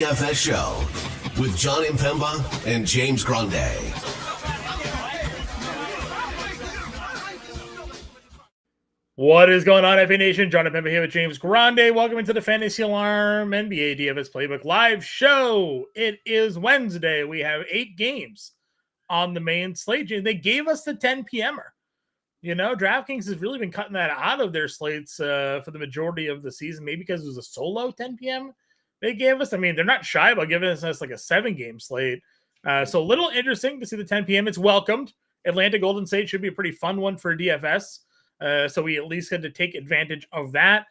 DFS show with John Impemba and James Grande. What is going on, FANation? John Impemba here with James Grande. Welcome into the Fantasy Alarm NBA DFS Playbook live show. It is Wednesday. We have 8 games on the main slate. They gave us the 10 p.m.er. You know, DraftKings has really been cutting that out of their slates for the majority of the season, maybe because it was a solo 10 p.m. they gave us. I mean, they're not shy about giving us like a 7-game slate. So a little interesting to see the 10 p.m. It's welcomed. Atlanta Golden State should be a pretty fun one for DFS. So we at least had to take advantage of that.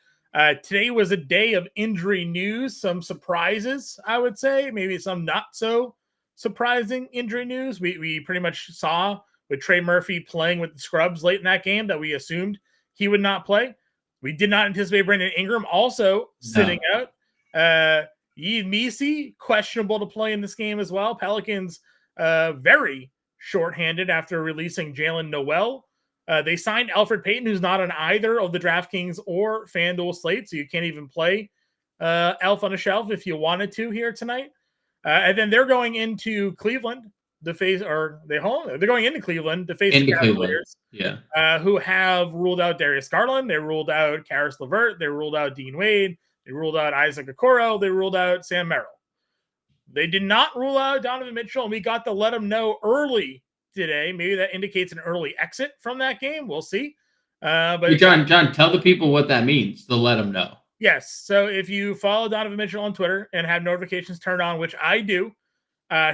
Today was a day of injury news, some surprises, I would say, maybe some not so surprising injury news. We pretty much saw with Trey Murphy playing with the scrubs late in that game that we assumed he would not play. We did not anticipate Brandon Ingram also sitting out. Yves Missi, questionable to play in this game as well. Pelicans very shorthanded after releasing Jalen Noel. They signed Alfred Payton, who's not on either of the DraftKings or FanDuel slate, so you can't even play Elf on a Shelf if you wanted to here tonight. And then they're going into Cleveland to face, or they're going into Cleveland to face the Cavaliers, who have ruled out Darius Garland, they ruled out Karis LeVert, they ruled out Dean Wade, they ruled out Isaac Okoro, they ruled out Sam Merrill. They did not rule out Donovan Mitchell, and we got to let them know early today. Maybe that indicates an early exit from that game. We'll see. But John, tell the people what that means to let them know. Yes. So if you follow Donovan Mitchell on Twitter and have notifications turned on, which I do,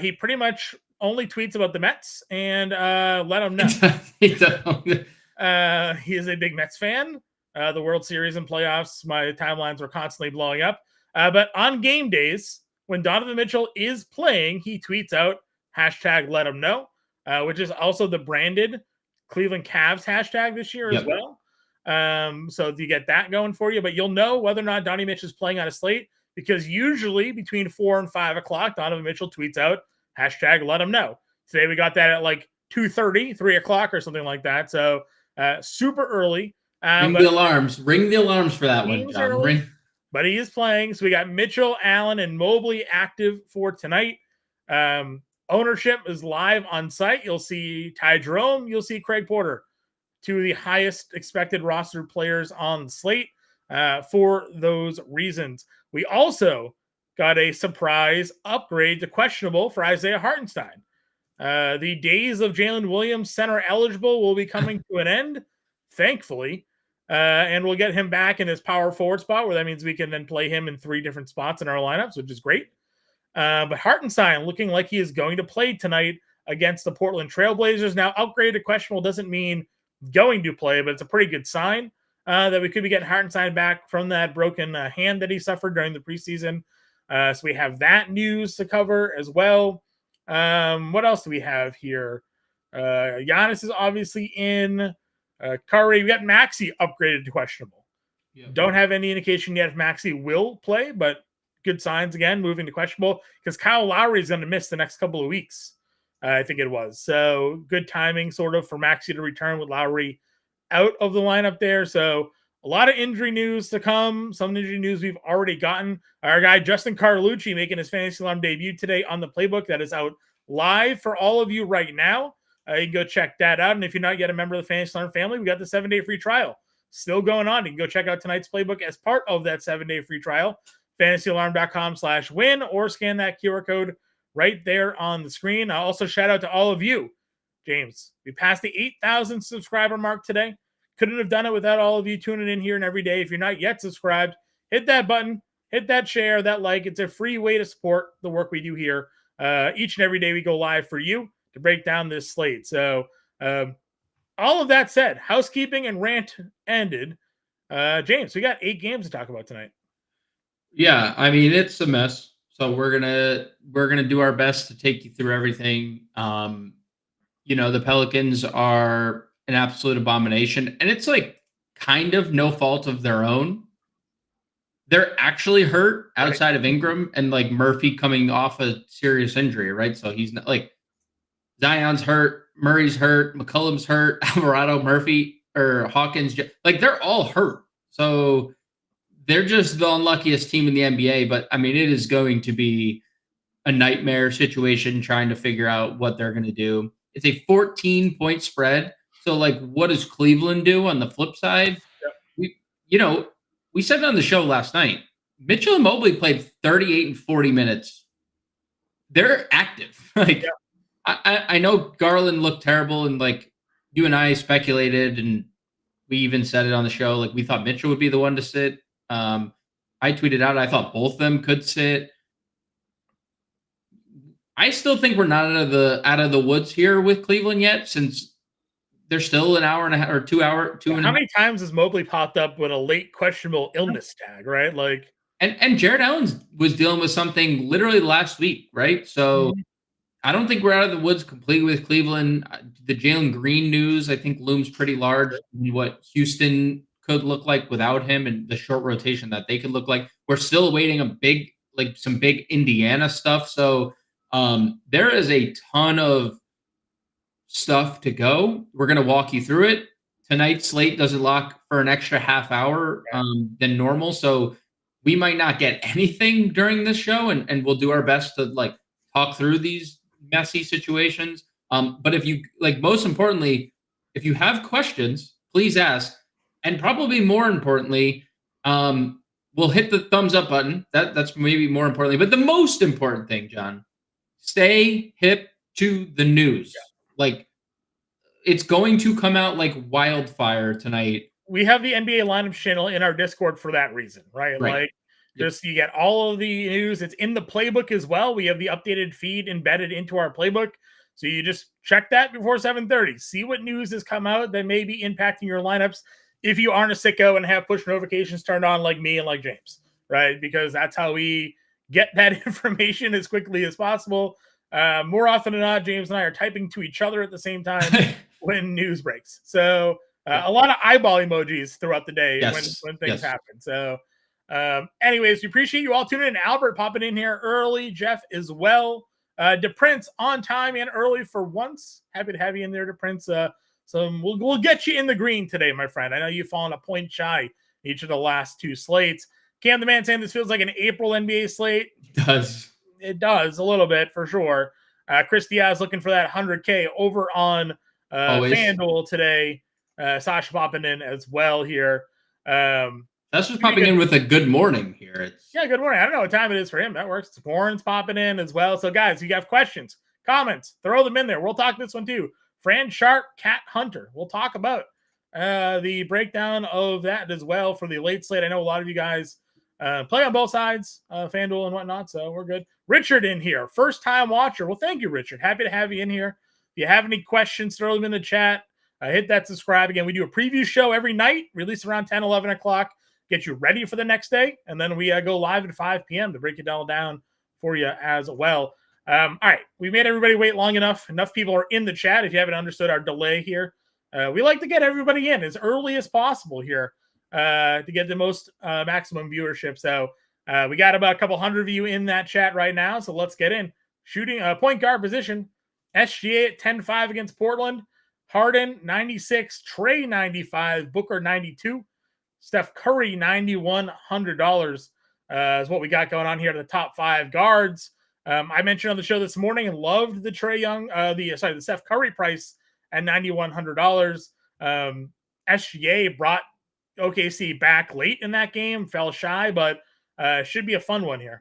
he pretty much only tweets about the Mets and let them know. He is a big Mets fan. The World Series and playoffs, my timelines were constantly blowing up. But on game days, when Donovan Mitchell is playing, he tweets out hashtag let him know. Which is also the branded Cleveland Cavs hashtag this year as well. So you get that going for you, but you'll know whether or not Donnie Mitch is playing on a slate because usually between 4 and 5 o'clock, Donovan Mitchell tweets out hashtag let him know. Today we got that at like 2:30, 3 o'clock or something like that. So super early. Ring the alarms for that one, John. But he is playing. So we got Mitchell, Allen, and Mobley active for tonight. Ownership is live on site. You'll see Ty Jerome. You'll see Craig Porter, 2 of the highest expected roster players on the slate for those reasons. We also got a surprise upgrade to questionable for Isaiah Hartenstein. The days of Jalen Williams center eligible will be coming to an end, thankfully. And we'll get him back in his power forward spot, where that means we can then play him in 3 different spots in our lineups, which is great. But Hartenstein looking like he is going to play tonight against the Portland Trailblazers. Now, upgrade to questionable doesn't mean going to play, but it's a pretty good sign that we could be getting Hartenstein back from that broken hand that he suffered during the preseason. So we have that news to cover as well. What else do we have here? Giannis is obviously in. Curry, we got Maxey upgraded to questionable. Don't have any indication yet if Maxey will play, but good signs again, moving to questionable because Kyle Lowry is going to miss the next couple of weeks. I think it was. So good timing sort of for Maxey to return with Lowry out of the lineup there. So a lot of injury news to come. Some injury news we've already gotten. Our guy, Justin Carlucci, making his Fantasy Alarm debut today on the Playbook. That is out live for all of you right now. You can go check that out. And if you're not yet a member of the Fantasy Alarm family, we got the 7-day free trial still going on. You can go check out tonight's Playbook as part of that 7-day free trial. FantasyAlarm.com/win or scan that QR code right there on the screen. I'll also shout out to all of you. James, we passed the 8,000 subscriber mark today. Couldn't have done it without all of you tuning in here and every day. If you're not yet subscribed, hit that button, hit that share, that like. It's a free way to support the work we do here. Each and every day we go live for you to break down this slate. So all of that said, housekeeping and rant ended. James, we got 8 games to talk about tonight. Yeah, I mean, it's a mess. So we're gonna do our best to take you through everything. The Pelicans are an absolute abomination, and it's like kind of no fault of their own. They're actually hurt outside of Ingram and like Murphy coming off a serious injury, right? So he's not like Zion's hurt, Murray's hurt, McCollum's hurt, Alvarado, Murphy, or Hawkins, like they're all hurt. So they're just the unluckiest team in the NBA. But I mean, it is going to be a nightmare situation trying to figure out what they're going to do. It's a 14-point spread. So, like, what does Cleveland do on the flip side? Yep. We said it on the show last night. Mitchell and Mobley played 38 and 40 minutes. They're active. Like, Yep. I know Garland looked terrible, and like you and I speculated, and we even said it on the show. Like, we thought Mitchell would be the one to sit. I tweeted out I thought both of them could sit. I still think we're not out of the woods here with Cleveland yet, since they're still an hour and a half or 2 hour. How many times has Mobley popped up with a late questionable illness tag, right? Like, and Jared Allen was dealing with something literally last week, right? So I don't think we're out of the woods completely with Cleveland. The Jalen Green news, I think, looms pretty large in what Houston could look like without him, and the short rotation that they could look like. We're still awaiting some big Indiana stuff. So there is a ton of stuff to go. We're going to walk you through it. Tonight's slate doesn't lock for an extra half hour than normal. So we might not get anything during this show, and we'll do our best to like talk through these messy situations. But if you most importantly, if you have questions, please ask. And probably more importantly, we'll hit the thumbs up button. That's maybe more importantly. But the most important thing, John, stay hip to the news. Yeah. Like, it's going to come out like wildfire tonight. We have the NBA lineup channel in our Discord for that reason, right? Like, just you get all of the news. It's in the playbook as well. We have the updated feed embedded into our playbook. So you just check that before 7:30. See what news has come out that may be impacting your lineups if you aren't a sicko and have push notifications turned on like me and like James, right? Because that's how we get that information as quickly as possible. More often than not, James and I are typing to each other at the same time when news breaks. So a lot of eyeball emojis throughout the day when things happen. So anyways, we appreciate you all tuning in. Albert popping in here early. Jeff as well. DePrince on time and early for once. Happy to have you in there, DePrince. We'll get you in the green today, my friend. I know you've fallen a point shy each of the last two slates. Cam the man saying this feels like an April NBA slate. It does a little bit for sure. Chris Diaz looking for that 100K over on FanDuel today. Sasha popping in as well here. That's just popping in with a good morning here. Good morning. I don't know what time it is for him. That works. Warren's popping in as well. So, guys, if you have questions, comments, throw them in there. We'll talk this one too. Fran Sharp, Cat Hunter. We'll talk about the breakdown of that as well for the late slate. I know a lot of you guys play on both sides, FanDuel and whatnot, so we're good. Richard in here, first-time watcher. Well, thank you, Richard. Happy to have you in here. If you have any questions, throw them in the chat. Hit that subscribe. Again, we do a preview show every night, release around 10, 11 o'clock, get you ready for the next day, and then we go live at 5 p.m. to break it all down for you as well. All right, we made everybody wait long enough. Enough people are in the chat. If you haven't understood our delay here, we like to get everybody in as early as possible here to get the most maximum viewership. So we got about a couple hundred of you in that chat right now. So let's get in. Shooting point guard position. SGA at 10-5 against Portland. Harden 96, Trey 95, Booker 92, Steph Curry $9,100 is what we got going on here to the top five guards. I mentioned on the show this morning and loved the the Steph Curry price at $9,100. SGA brought OKC back late in that game, fell shy, but should be a fun one here.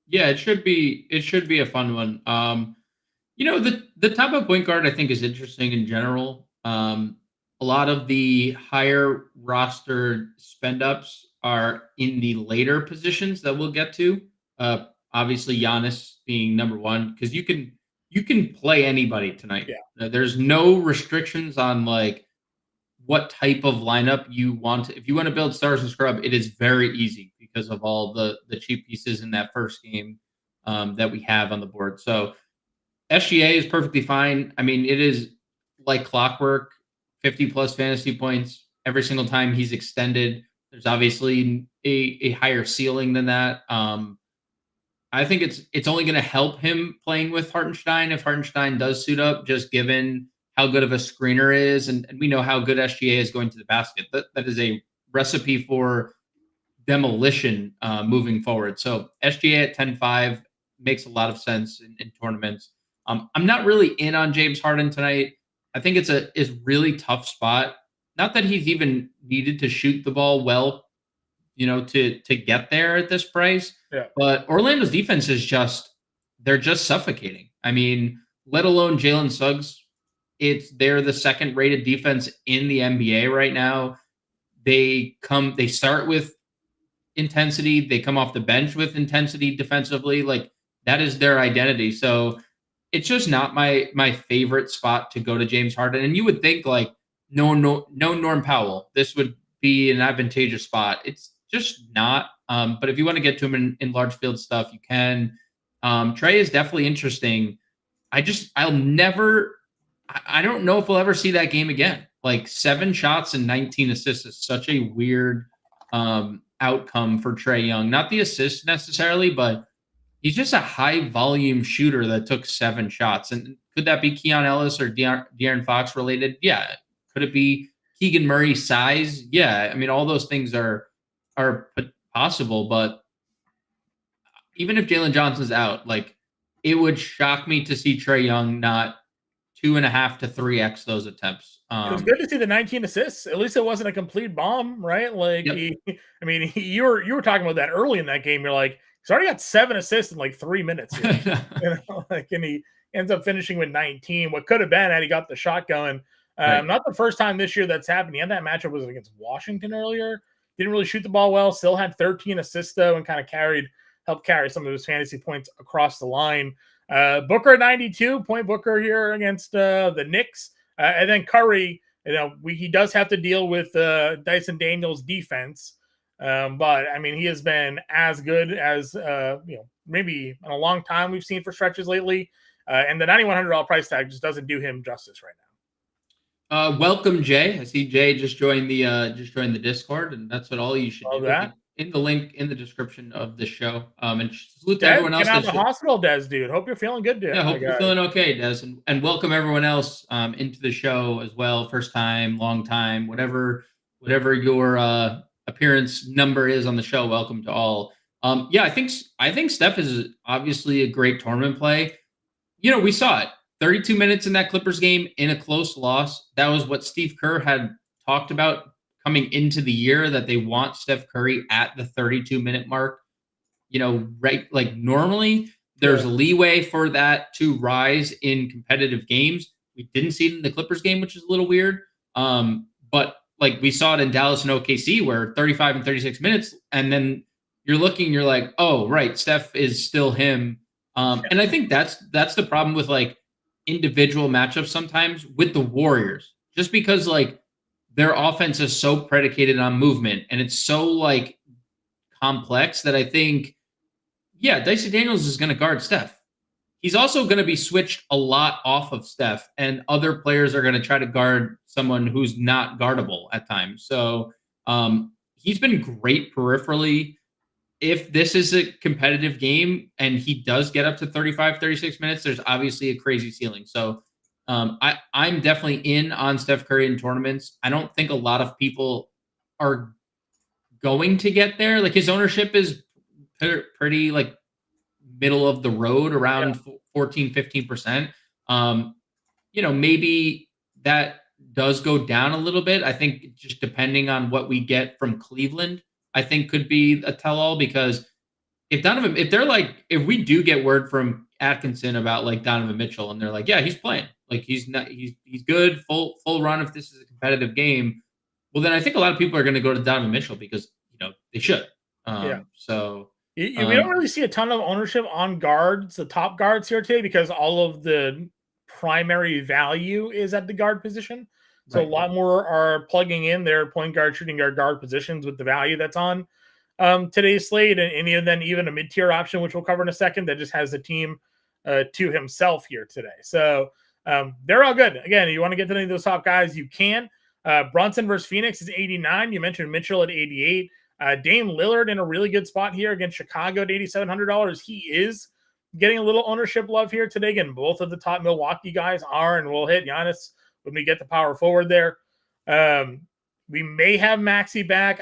Yeah, it should be a fun one. The type of point guard I think is interesting in general. A lot of the higher roster spend ups are in the later positions that we'll get to. Obviously Giannis being number one, because you can play anybody tonight. Yeah. There's no restrictions on like what type of lineup you want. If you want to build stars and scrub, it is very easy because of all the cheap pieces in that first game that we have on the board. So SGA is perfectly fine. I mean, it is like clockwork, 50 plus fantasy points every single time he's extended. There's obviously a higher ceiling than that. I think it's only going to help him playing with Hartenstein if Hartenstein does suit up, just given how good of a screener is. And we know how good SGA is going to the basket. That is a recipe for demolition moving forward. So SGA at 10.5 makes a lot of sense in tournaments. I'm not really in on James Harden tonight. I think it's a really tough spot. Not that he's even needed to shoot the ball well, to get there at this price. Yeah. But Orlando's defense is they're just suffocating. I mean, let alone Jalen Suggs. They're the second rated defense in the NBA right now. They start with intensity. They come off the bench with intensity defensively. Like, that is their identity. So it's just not my favorite spot to go to James Harden. And you would think, like, no Norm Powell, this would be an advantageous spot. It's just not. But if you want to get to him in large field stuff, you can. Trey is definitely interesting. I don't know if we'll ever see that game again. Like, 7 shots and 19 assists is such a weird outcome for Trey Young. Not the assist necessarily, but he's just a high volume shooter that took 7 shots. And could that be Keon Ellis or De'Aaron Fox related? Yeah. Could it be Keegan Murray size? Yeah. I mean, all those things are possible, but even if Jalen Johnson's out, like, it would shock me to see Trey Young not 2.5 to 3x those attempts. It was good to see the 19 assists. At least it wasn't a complete bomb, right? Like, Yep. You were talking about that early in that game. You're like, he's already got 7 assists in like 3 minutes. And he ends up finishing with 19. What could have been had he got the shot going. Right. Not the first time this year that's happened. He had that matchup was against Washington earlier. Didn't really shoot the ball well. Still had 13 assists though, and kind of helped carry some of his fantasy points across the line. Booker 92 point Booker here against the Knicks, and then Curry. He does have to deal with Dyson Daniels' defense, but I mean, he has been as good as maybe in a long time we've seen for stretches lately, and the $9,100 price tag just doesn't do him justice right now. Welcome, Jay. I see Jay just joined the Discord, and that's what all you should do. That. In the link in the description of the show. And salute to Des, everyone else. Get out of the hospital, Des, dude. Hope you're feeling good, dude. Yeah, hope you're feeling okay, Des. And welcome everyone else into the show as well. First time, long time, whatever your appearance number is on the show. Welcome to all. I think Steph is obviously a great tournament play. We saw it. 32 minutes in that Clippers game in a close loss. That was what Steve Kerr had talked about coming into the year, that they want Steph Curry at the 32-minute mark. Right? Like, normally there's a leeway for that to rise in competitive games. We didn't see it in the Clippers game, which is a little weird. But like, we saw it in Dallas and OKC where 35 and 36 minutes, and then you're like, oh, right, Steph is still him. And I think that's the problem with like individual matchups sometimes with the Warriors, just because like their offense is so predicated on movement and it's so like complex that I think, Dyson Daniels is going to guard Steph. He's also going to be switched a lot off of Steph, and other players are going to try to guard someone who's not guardable at times. So he's been great peripherally. If this is a competitive game and he does get up to 35, 36 minutes, there's obviously a crazy ceiling. So I'm definitely in on Steph Curry in tournaments. I don't think a lot of people are going to get there. Like, his ownership is pretty like middle of the road, around 14, 15%. Maybe that does go down a little bit. I think just depending on what we get from Cleveland, I think could be a tell-all, because if we do get word from Atkinson about like Donovan Mitchell and they're like, yeah, he's playing, like he's good, full run if this is a competitive game, well, then I think a lot of people are going to go to Donovan Mitchell because they should. So we don't really see a ton of ownership on guards, the top guards here today, because all of the primary value is at the guard position. So a lot more are plugging in their point guard, shooting guard positions with the value that's on today's slate, and then even a mid-tier option, which we'll cover in a second, that just has the team to himself here today. So they're all good. Again, you want to get to any of those top guys, you can. Brunson versus Phoenix is 89. You mentioned Mitchell at 88. Dame Lillard in a really good spot here against Chicago at $8,700. He is getting a little ownership love here today. Again, both of the top Milwaukee guys are, and we'll hit Giannis when we get the power forward there. We may have Maxey back.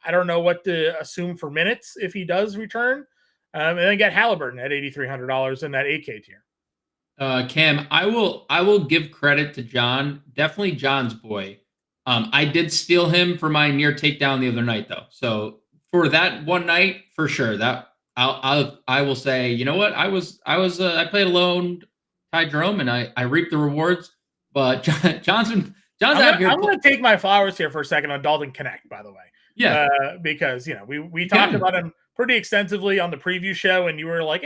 I don't know what to assume for minutes if he does return. And then get Halliburton at $8,300 in that 8K tier. Cam, I will give credit to John. Definitely John's boy. I did steal him for my near takedown the other night, though. So for that one night, for sure, that I will say, you know what? I played alone, Ty Jerome, and I reaped the rewards. But John's out here. I'm going to take my flowers here for a second on Dalton Connect, by the way. Yeah, because we talked about him pretty extensively on the preview show, and you were like,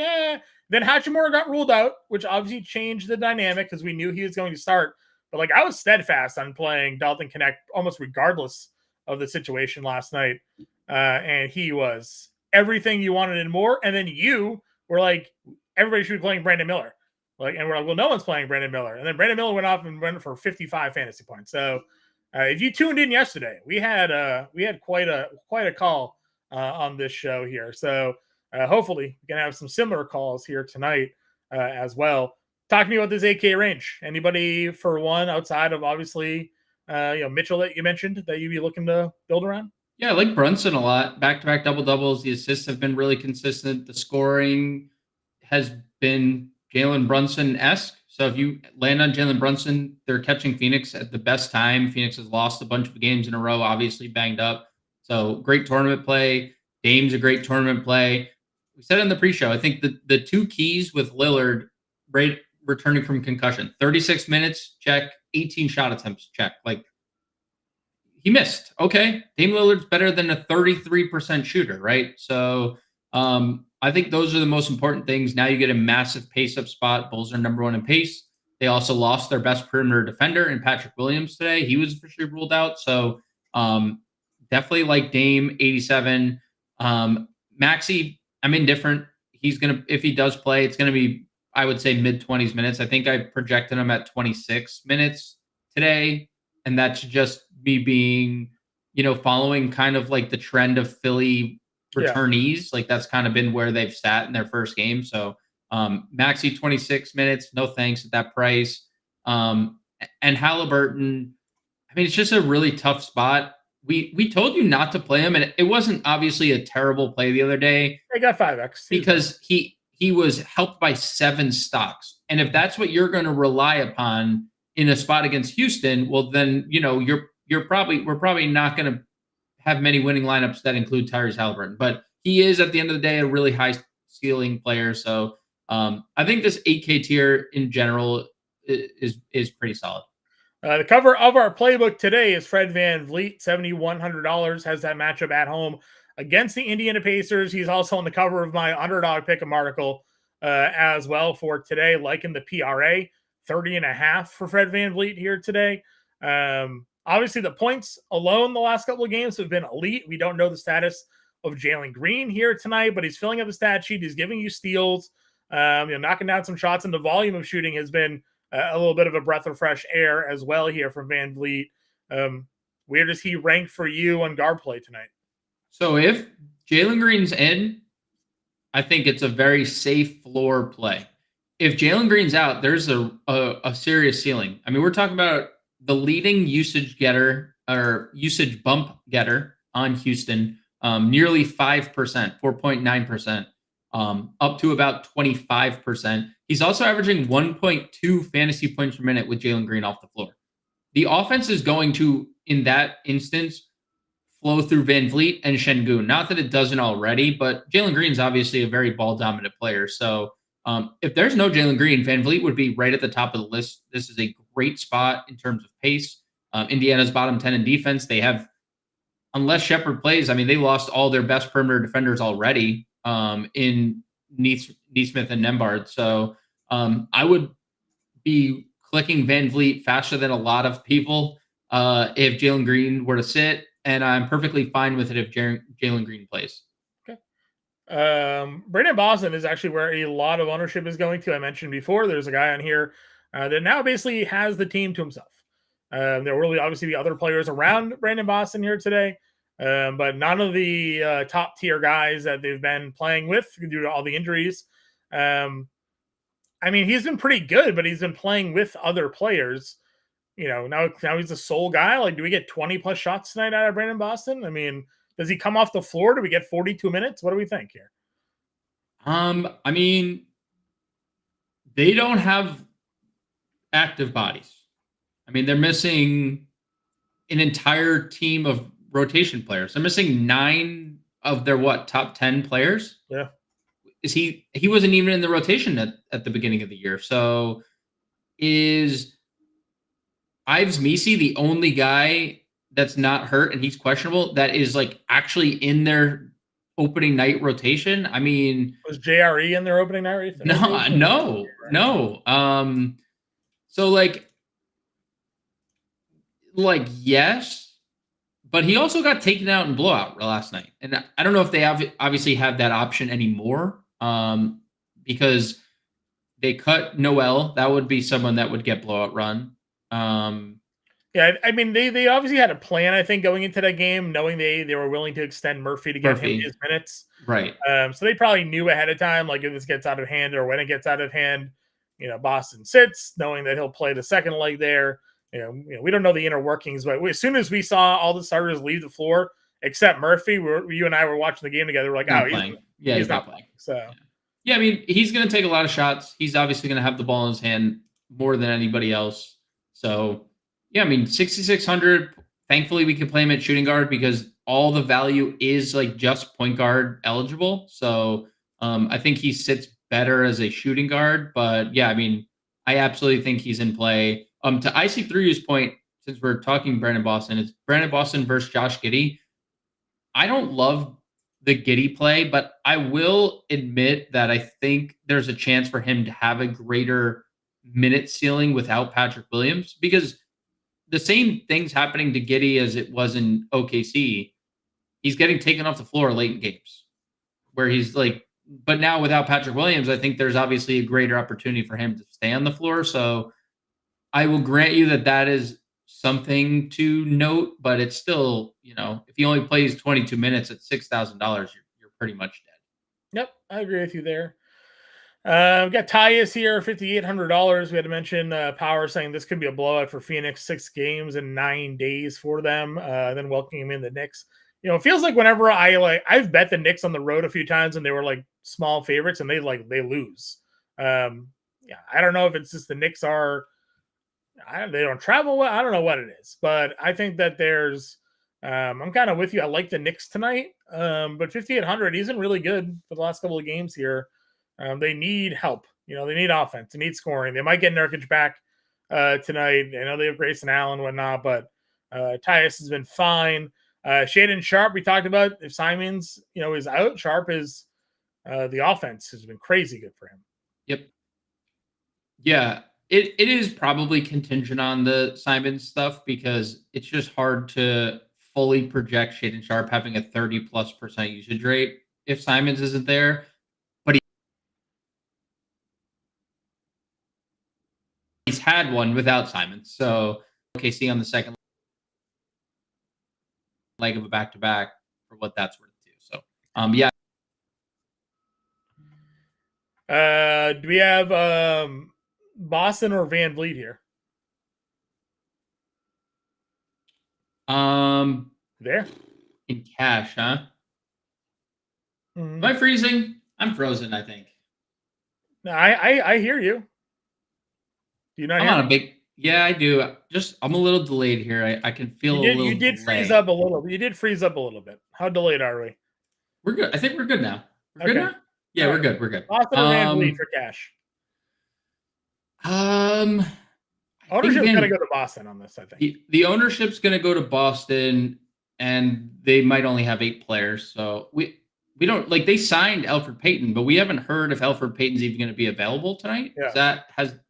Then Hachimura got ruled out, which obviously changed the dynamic because we knew he was going to start. But like I was steadfast on playing Dalton Connect almost regardless of the situation last night, and he was everything you wanted and more. And then you were like, everybody should be playing Brandon Miller. And we're like, well, no one's playing Brandon Miller. And then Brandon Miller went off and went for 55 fantasy points. So if you tuned in yesterday, we had quite a call on this show here. So hopefully we can have some similar calls here tonight as well. Talk to me about this 8K range. Anybody for one outside of obviously Mitchell that you mentioned that you'd be looking to build around? Yeah, I like Brunson a lot. Back-to-back double-doubles. The assists have been really consistent. The scoring has been Jalen Brunson-esque. So if you land on Jalen Brunson, they're catching Phoenix at the best time. Phoenix has lost a bunch of games in a row, obviously banged up. So great tournament play. Dame's a great tournament play. We said in the pre-show, I think the two keys with Lillard returning from concussion, 36 minutes, check, 18 shot attempts, check. Like, he missed. Okay. Dame Lillard's better than a 33% shooter, right? So I think those are the most important things. Now you get a massive pace up spot. Bulls are number one in pace. They also lost their best perimeter defender in Patrick Williams today. He was officially ruled out. So definitely like Dame, 87. Maxey, I'm indifferent. He's going to, if he does play, it's going to be, I would say, mid-20s minutes. I think I projected him at 26 minutes today. And that's just me being, following kind of like the trend of Philly returnees. Yeah. Like that's kind of been where they've sat in their first game. So Maxey 26 minutes, no thanks at that price. And Halliburton, I mean, it's just a really tough spot. We told you not to play him, and it wasn't obviously a terrible play the other day. They got 5x because he was helped by 7 stocks. And if that's what you're going to rely upon in a spot against Houston, well, then we're probably not going to have many winning lineups that include Tyrese Halliburton. But he is at the end of the day a really high ceiling player. So I think this 8K tier in general is pretty solid. The cover of our playbook today is Fred VanVleet, $7,100, has that matchup at home against the Indiana Pacers. He's also on the cover of my underdog pick'em article as well for today, liking the PRA, 30.5 for Fred VanVleet here today. Obviously, the points alone the last couple of games have been elite. We don't know the status of Jalen Green here tonight, but he's filling up the stat sheet. He's giving you steals, knocking down some shots, and the volume of shooting has been a little bit of a breath of fresh air as well here from VanVleet. Where does he rank for you on guard play tonight? So if Jalen Green's in, I think it's a very safe floor play. If Jalen Green's out, there's a serious ceiling. I mean, we're talking about the leading usage getter or usage bump getter on Houston, nearly 5%, 4.9%, up to about 25%. He's also averaging 1.2 fantasy points per minute with Jalen Green off the floor. The offense is going to, in that instance, flow through VanVleet and Şengün. Not that it doesn't already, but Jalen Green's obviously a very ball-dominant player. So if there's no Jalen Green, VanVleet would be right at the top of the list. This is a great spot in terms of pace. Indiana's bottom 10 in defense. They have, unless Shepard plays, I mean, they lost all their best perimeter defenders already in Neesmith and Nembhard. So I would be clicking VanVleet faster than a lot of people if Jalen Green were to sit, and I'm perfectly fine with it if Jalen Green plays. Okay. Brandon Boston is actually where a lot of ownership is going to. I mentioned before, there's a guy on here that now basically has the team to himself. There will really obviously be other players around Brandon Boston here today. But none of the top tier guys that they've been playing with due to all the injuries. I mean, he's been pretty good, but he's been playing with other players. Now he's the sole guy. Like, do we get 20 plus shots tonight out of Brandon Boston? I mean, Does he come off the floor? Do we get 42 minutes? What do we think here? I mean, they don't have active bodies. I mean, they're missing an entire team of rotation players. They're missing 9 of their top 10 players. Yeah. He wasn't even in the rotation at the beginning of the year. So is Ives Misi the only guy that's not hurt and he's questionable that is like actually in their opening night rotation? I mean, was JRE in their opening night? No. So like yes, but he also got taken out in blowout last night, and I don't know if they obviously have that option anymore, because they cut Noel. That would be someone that would get blowout run. Yeah, I mean they obviously had a plan, I think, going into that game, knowing they were willing to extend Murphy to get him his minutes. Right. So they probably knew ahead of time, like if this gets out of hand or when it gets out of hand, Boston sits, knowing that he'll play the second leg there. We don't know the inner workings, but as soon as we saw all the starters leave the floor except Murphy, you and I were watching the game together. We're like, he's not playing. So yeah, I mean, he's going to take a lot of shots. He's obviously going to have the ball in his hand more than anybody else. So yeah, I mean, 6,600. Thankfully, we could play him at shooting guard because all the value is like just point guard eligible. So I think he sits better as a shooting guard. But yeah, I mean, I absolutely think he's in play. To IC3's point, since we're talking Brandon Boston, it's Brandon Boston versus Josh Giddey. I don't love the Giddey play, but I will admit that I think there's a chance for him to have a greater minute ceiling without Patrick Williams, because the same thing's happening to Giddey as it was in OKC. He's getting taken off the floor late in games where he's like, but now without Patrick Williams, I think there's obviously a greater opportunity for him to stay on the floor. So I will grant you that is something to note, but it's still, if he only plays 22 minutes at $6,000, you're pretty much dead. Yep, I agree with you there. We've got Tyus here, $5,800. We had to mention Power saying this could be a blowout for Phoenix, 6 games in 9 days for them. Then welcoming him in the Knicks. It feels like whenever I've bet the Knicks on the road a few times and they were like small favorites and they lose. I don't know if it's just the Knicks they don't travel well. I don't know what it is, but I think that there's I'm kind of with you. I like the Knicks tonight, but 5,800 isn't really good for the last couple of games here. They need help. They need offense. They need scoring. They might get Nurkic back tonight. I know they have Grayson Allen and whatnot, but Tyus has been fine. Shaedon Sharpe, we talked about. If Simons, is out, Sharpe is the offense has been crazy good for him. Yep. Yeah, it is probably contingent on the Simons stuff because it's just hard to fully project Shaedon Sharpe having a 30+% usage rate if Simons isn't there. He's had one without Simons. So OKC on the second leg of a back-to-back for what that's worth too. So yeah. Do we have Boston or VanVleet here? There in cash, huh? Mm-hmm. Am I freezing? I'm frozen, I think. No, I hear you. Do you not hear me? Yeah, I do. I'm a little delayed here. I can feel a little. You did freeze up a little. You did freeze up a little bit. How delayed are we? We're good. I think we're good now. We're good now? Yeah, we're good. We're good. Boston or VanVleet for cash? Ownership's going to go to Boston on this, I think. The ownership's going to go to Boston, and they might only have 8 players. So we don't they signed Elfrid Payton, but we haven't heard if Elfrid Payton's even going to be available tonight. Yeah.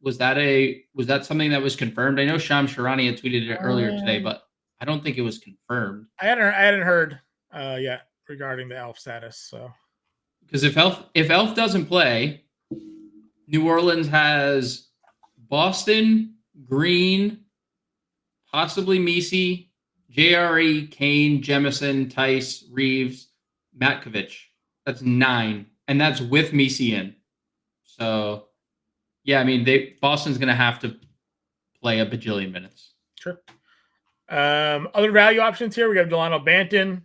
Was that something that was confirmed? I know Shams Charania had tweeted it earlier today, but I don't think it was confirmed. I hadn't heard yet regarding the Elf status. So because if Elf doesn't play, New Orleans has Boston, Green, possibly Misi, JRE, Kane, Jemison, Tice, Reeves, Matkovic. That's 9, and that's with Misi in. So, yeah, I mean, Boston's going to have to play a bajillion minutes. Sure. Other value options here. We got Delano Banton,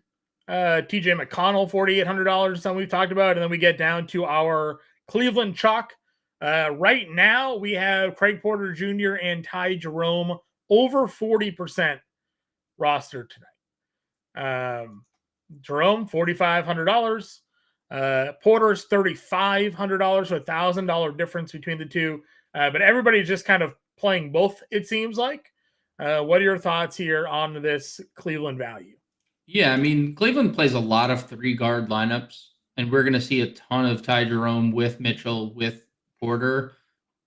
TJ McConnell, $4,800, something we've talked about. And then we get down to our Cleveland chalk. Right now, we have Craig Porter Jr. and Ty Jerome over 40% roster tonight. Jerome, $4,500. Porter's $3,500, so $1,000 difference between the two. But everybody's just kind of playing both, it seems like. What are your thoughts here on this Cleveland value? Yeah, I mean, Cleveland plays a lot of 3-guard lineups, and we're going to see a ton of Ty Jerome with Mitchell, with Porter.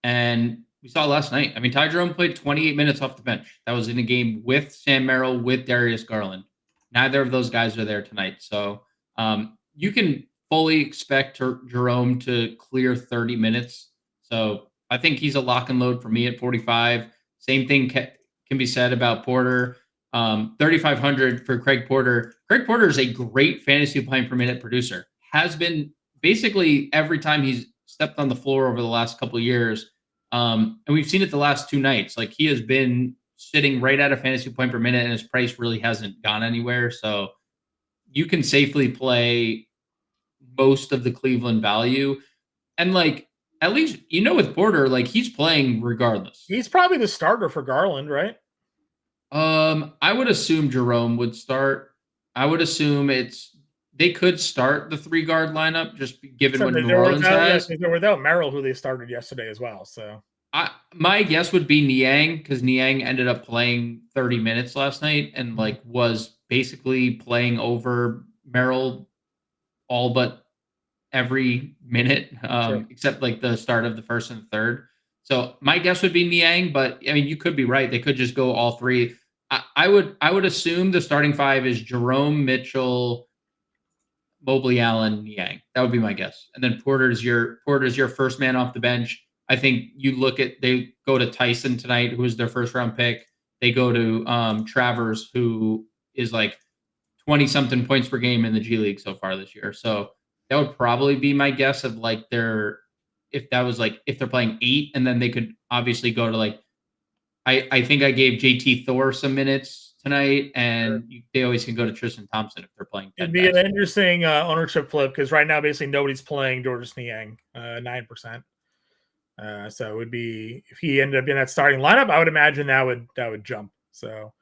And we saw last night. I mean, Ty Jerome played 28 minutes off the bench. That was in a game with Sam Merrill, with Darius Garland. Neither of those guys are there tonight. So you can fully expect Jerome to clear 30 minutes. So I think he's a lock and load for me at 45. Same thing can be said about Porter. 3,500 for Craig Porter. Craig Porter is a great fantasy point per minute producer. Has been basically every time he's stepped on the floor over the last couple of years. And we've seen it the last 2 nights. Like, he has been sitting right at a fantasy point per minute, and his price really hasn't gone anywhere. So you can safely play most of the Cleveland value. And like, at least, with Porter, like, he's playing regardless. He's probably the starter for Garland, right? I would assume Jerome would start. I would assume they could start the 3-guard lineup, just given what New Orleans has. They're without Merrill, who they started yesterday as well. So my guess would be Niang, because Niang ended up playing 30 minutes last night and like was basically playing over Merrill all but every minute, sure, except like the start of the first and third. So my guess would be Niang, but I mean, you could be right. They could just go all 3. I would assume the starting 5 is Jerome, Mitchell, Mobley, Allen, Niang. That would be my guess. And then Porter's your first man off the bench. I think they go to Tyson tonight, who was their first round pick. They go to Travers, who is like 20 something points per game in the G League so far this year. So that would probably be my guess of like if they're playing 8, and then they could obviously go to like, I think I gave JT Thor some minutes tonight, and they always can go to Tristan Thompson if they're playing 10. It'd be an interesting ownership flip, because right now basically nobody's playing Georges Niang, 9%. So it would be, if he ended up in that starting lineup, I would imagine that would jump. So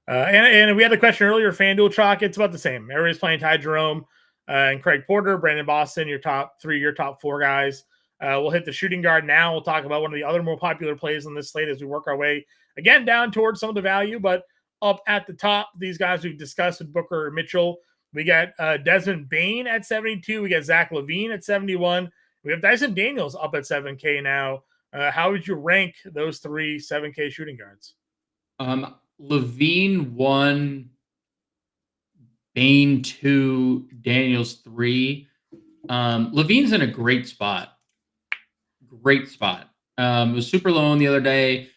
and we had the question earlier, FanDuel chalk, it's about the same. Everybody's playing Ty Jerome and Craig Porter, Brandon Boston, your top 3, your top 4 guys. We'll hit the shooting guard now. We'll talk about one of the other more popular plays on this slate as we work our way again down towards some of the value, but up at the top, these guys we've discussed with Booker or Mitchell. We got Desmond Bane at 72. We got Zach LaVine at 71. We have Dyson Daniels up at 7K now. How would you rank those 3 7K shooting guards? LaVine 1, Bane 2, Daniels 3. LaVine's in a great spot. Great spot. It was super low the other day.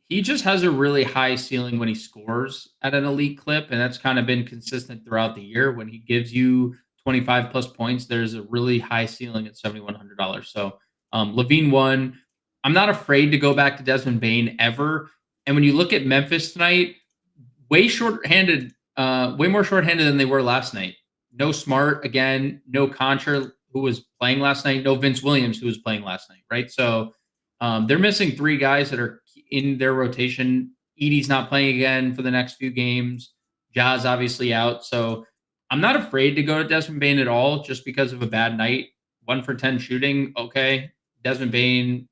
He just has a really high ceiling when he scores at an elite clip, and that's kind of been consistent throughout the year. When he gives you 25 plus points, there's a really high ceiling at $7,100. So LaVine 1. I'm not afraid to go back to Desmond Bane ever. And when you look at Memphis tonight, way more shorthanded than they were last night. No Smart again, no Contra, who was playing last night, no Vince Williams, who was playing last night, right? So they're missing 3 guys that are in their rotation. Edie's not playing again for the next few games. Ja's obviously out. So I'm not afraid to go to Desmond Bane at all just because of a bad night. 1 for 10 shooting, okay. Desmond Bane,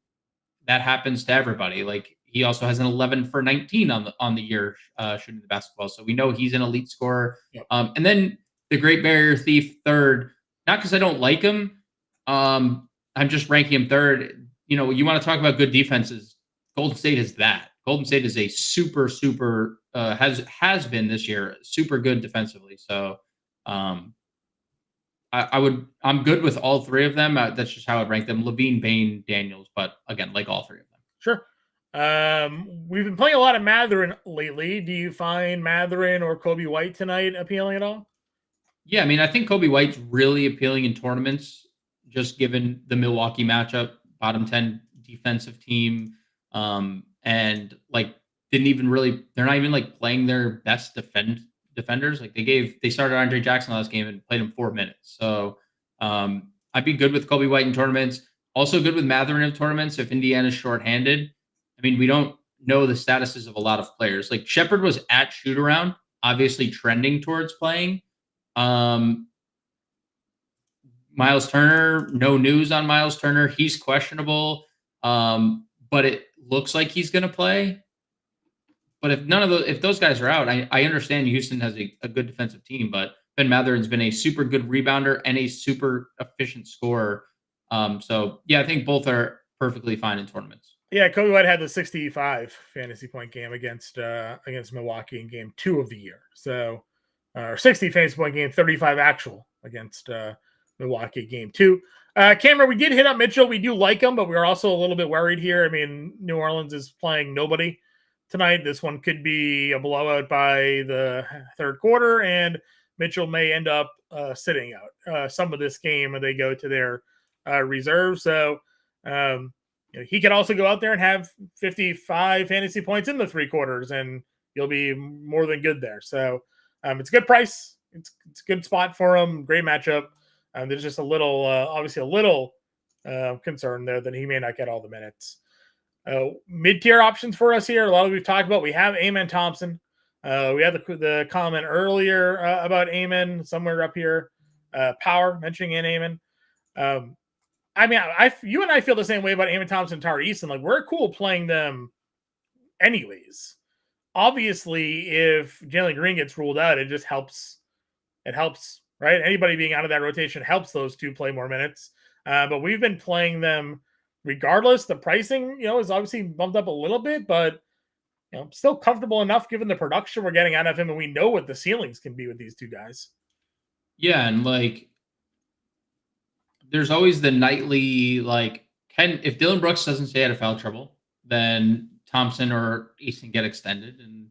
that happens to everybody. Like, he also has an 11 for 19 on the year shooting the basketball. So we know he's an elite scorer. Yep. And then the Great Barrier Thief 3rd, not because I don't like him. I'm just ranking him 3rd. You want to talk about good defenses. Golden State is that. Golden State is a super, has been this year, super good defensively. So I'm good with all 3 of them. That's just how I'd rank them. LaVine, Bane, Daniels, but again, like all 3 of them. Sure. We've been playing a lot of Mathurin lately. Do you find Mathurin or Kobe White tonight appealing at all? Yeah, I mean, I think Kobe White's really appealing in tournaments, just given the Milwaukee matchup, bottom 10 defensive team, and like they're not even like playing their best defenders. Like they started Andre Jackson last game and played him 4 minutes. So I'd be good with Kobe White in tournaments. Also good with Mathurin in tournaments if Indiana's shorthanded. I mean, we don't know the statuses of a lot of players. Like Shepard was at shoot around, obviously trending towards playing. Miles Turner, no news on Miles Turner. He's questionable, but it looks like he's going to play. But if those guys are out, I understand Houston has a good defensive team, but Ben Mathurin's been a super good rebounder and a super efficient scorer. So yeah, I think both are perfectly fine in tournaments. Yeah, Kobe White had the 65 fantasy point game against Milwaukee in game 2 of the year. So, or 60 fantasy point game, 35 actual against Milwaukee game 2. Cameron, we did hit up Mitchell. We do like him, but we're also a little bit worried here. I mean, New Orleans is playing nobody tonight. This one could be a blowout by the third quarter, and Mitchell may end up sitting out some of this game, and they go to their reserve. So he could also go out there and have 55 fantasy points in the 3 quarters, and you'll be more than good there. So it's a good price. It's a good spot for him. Great matchup. There's just a little, obviously a little concern there that he may not get all the minutes. Mid-tier options for us here. A lot of we've talked about. We have Amen Thompson. We had the comment earlier about Amen somewhere up here. Power mentioning in Amen. I mean, you and I feel the same way about Amen Thompson and Tari Eason. Like, we're cool playing them anyways. Obviously, if Jalen Green gets ruled out, it just helps. It helps, right? Anybody being out of that rotation helps those two play more minutes. But we've been playing them regardless. The pricing, is obviously bumped up a little bit, but still comfortable enough given the production we're getting out of him, and we know what the ceilings can be with these two guys. Yeah, and there's always the nightly, if Dylan Brooks doesn't stay out of foul trouble, then Thompson or Eason get extended. And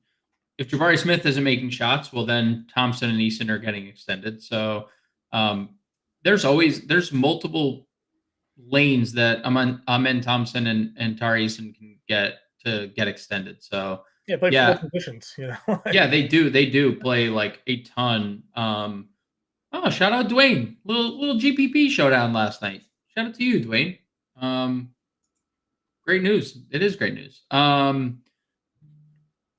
if Jabari Smith isn't making shots, well, then Thompson and Eason are getting extended. So there's multiple lanes that Amen Thompson and Tari Eason can get extended. So play 4 positions, Yeah, they do play a ton. Shout out Dwayne. Little GPP showdown last night. Shout out to you, Dwayne. Great news. It is great news.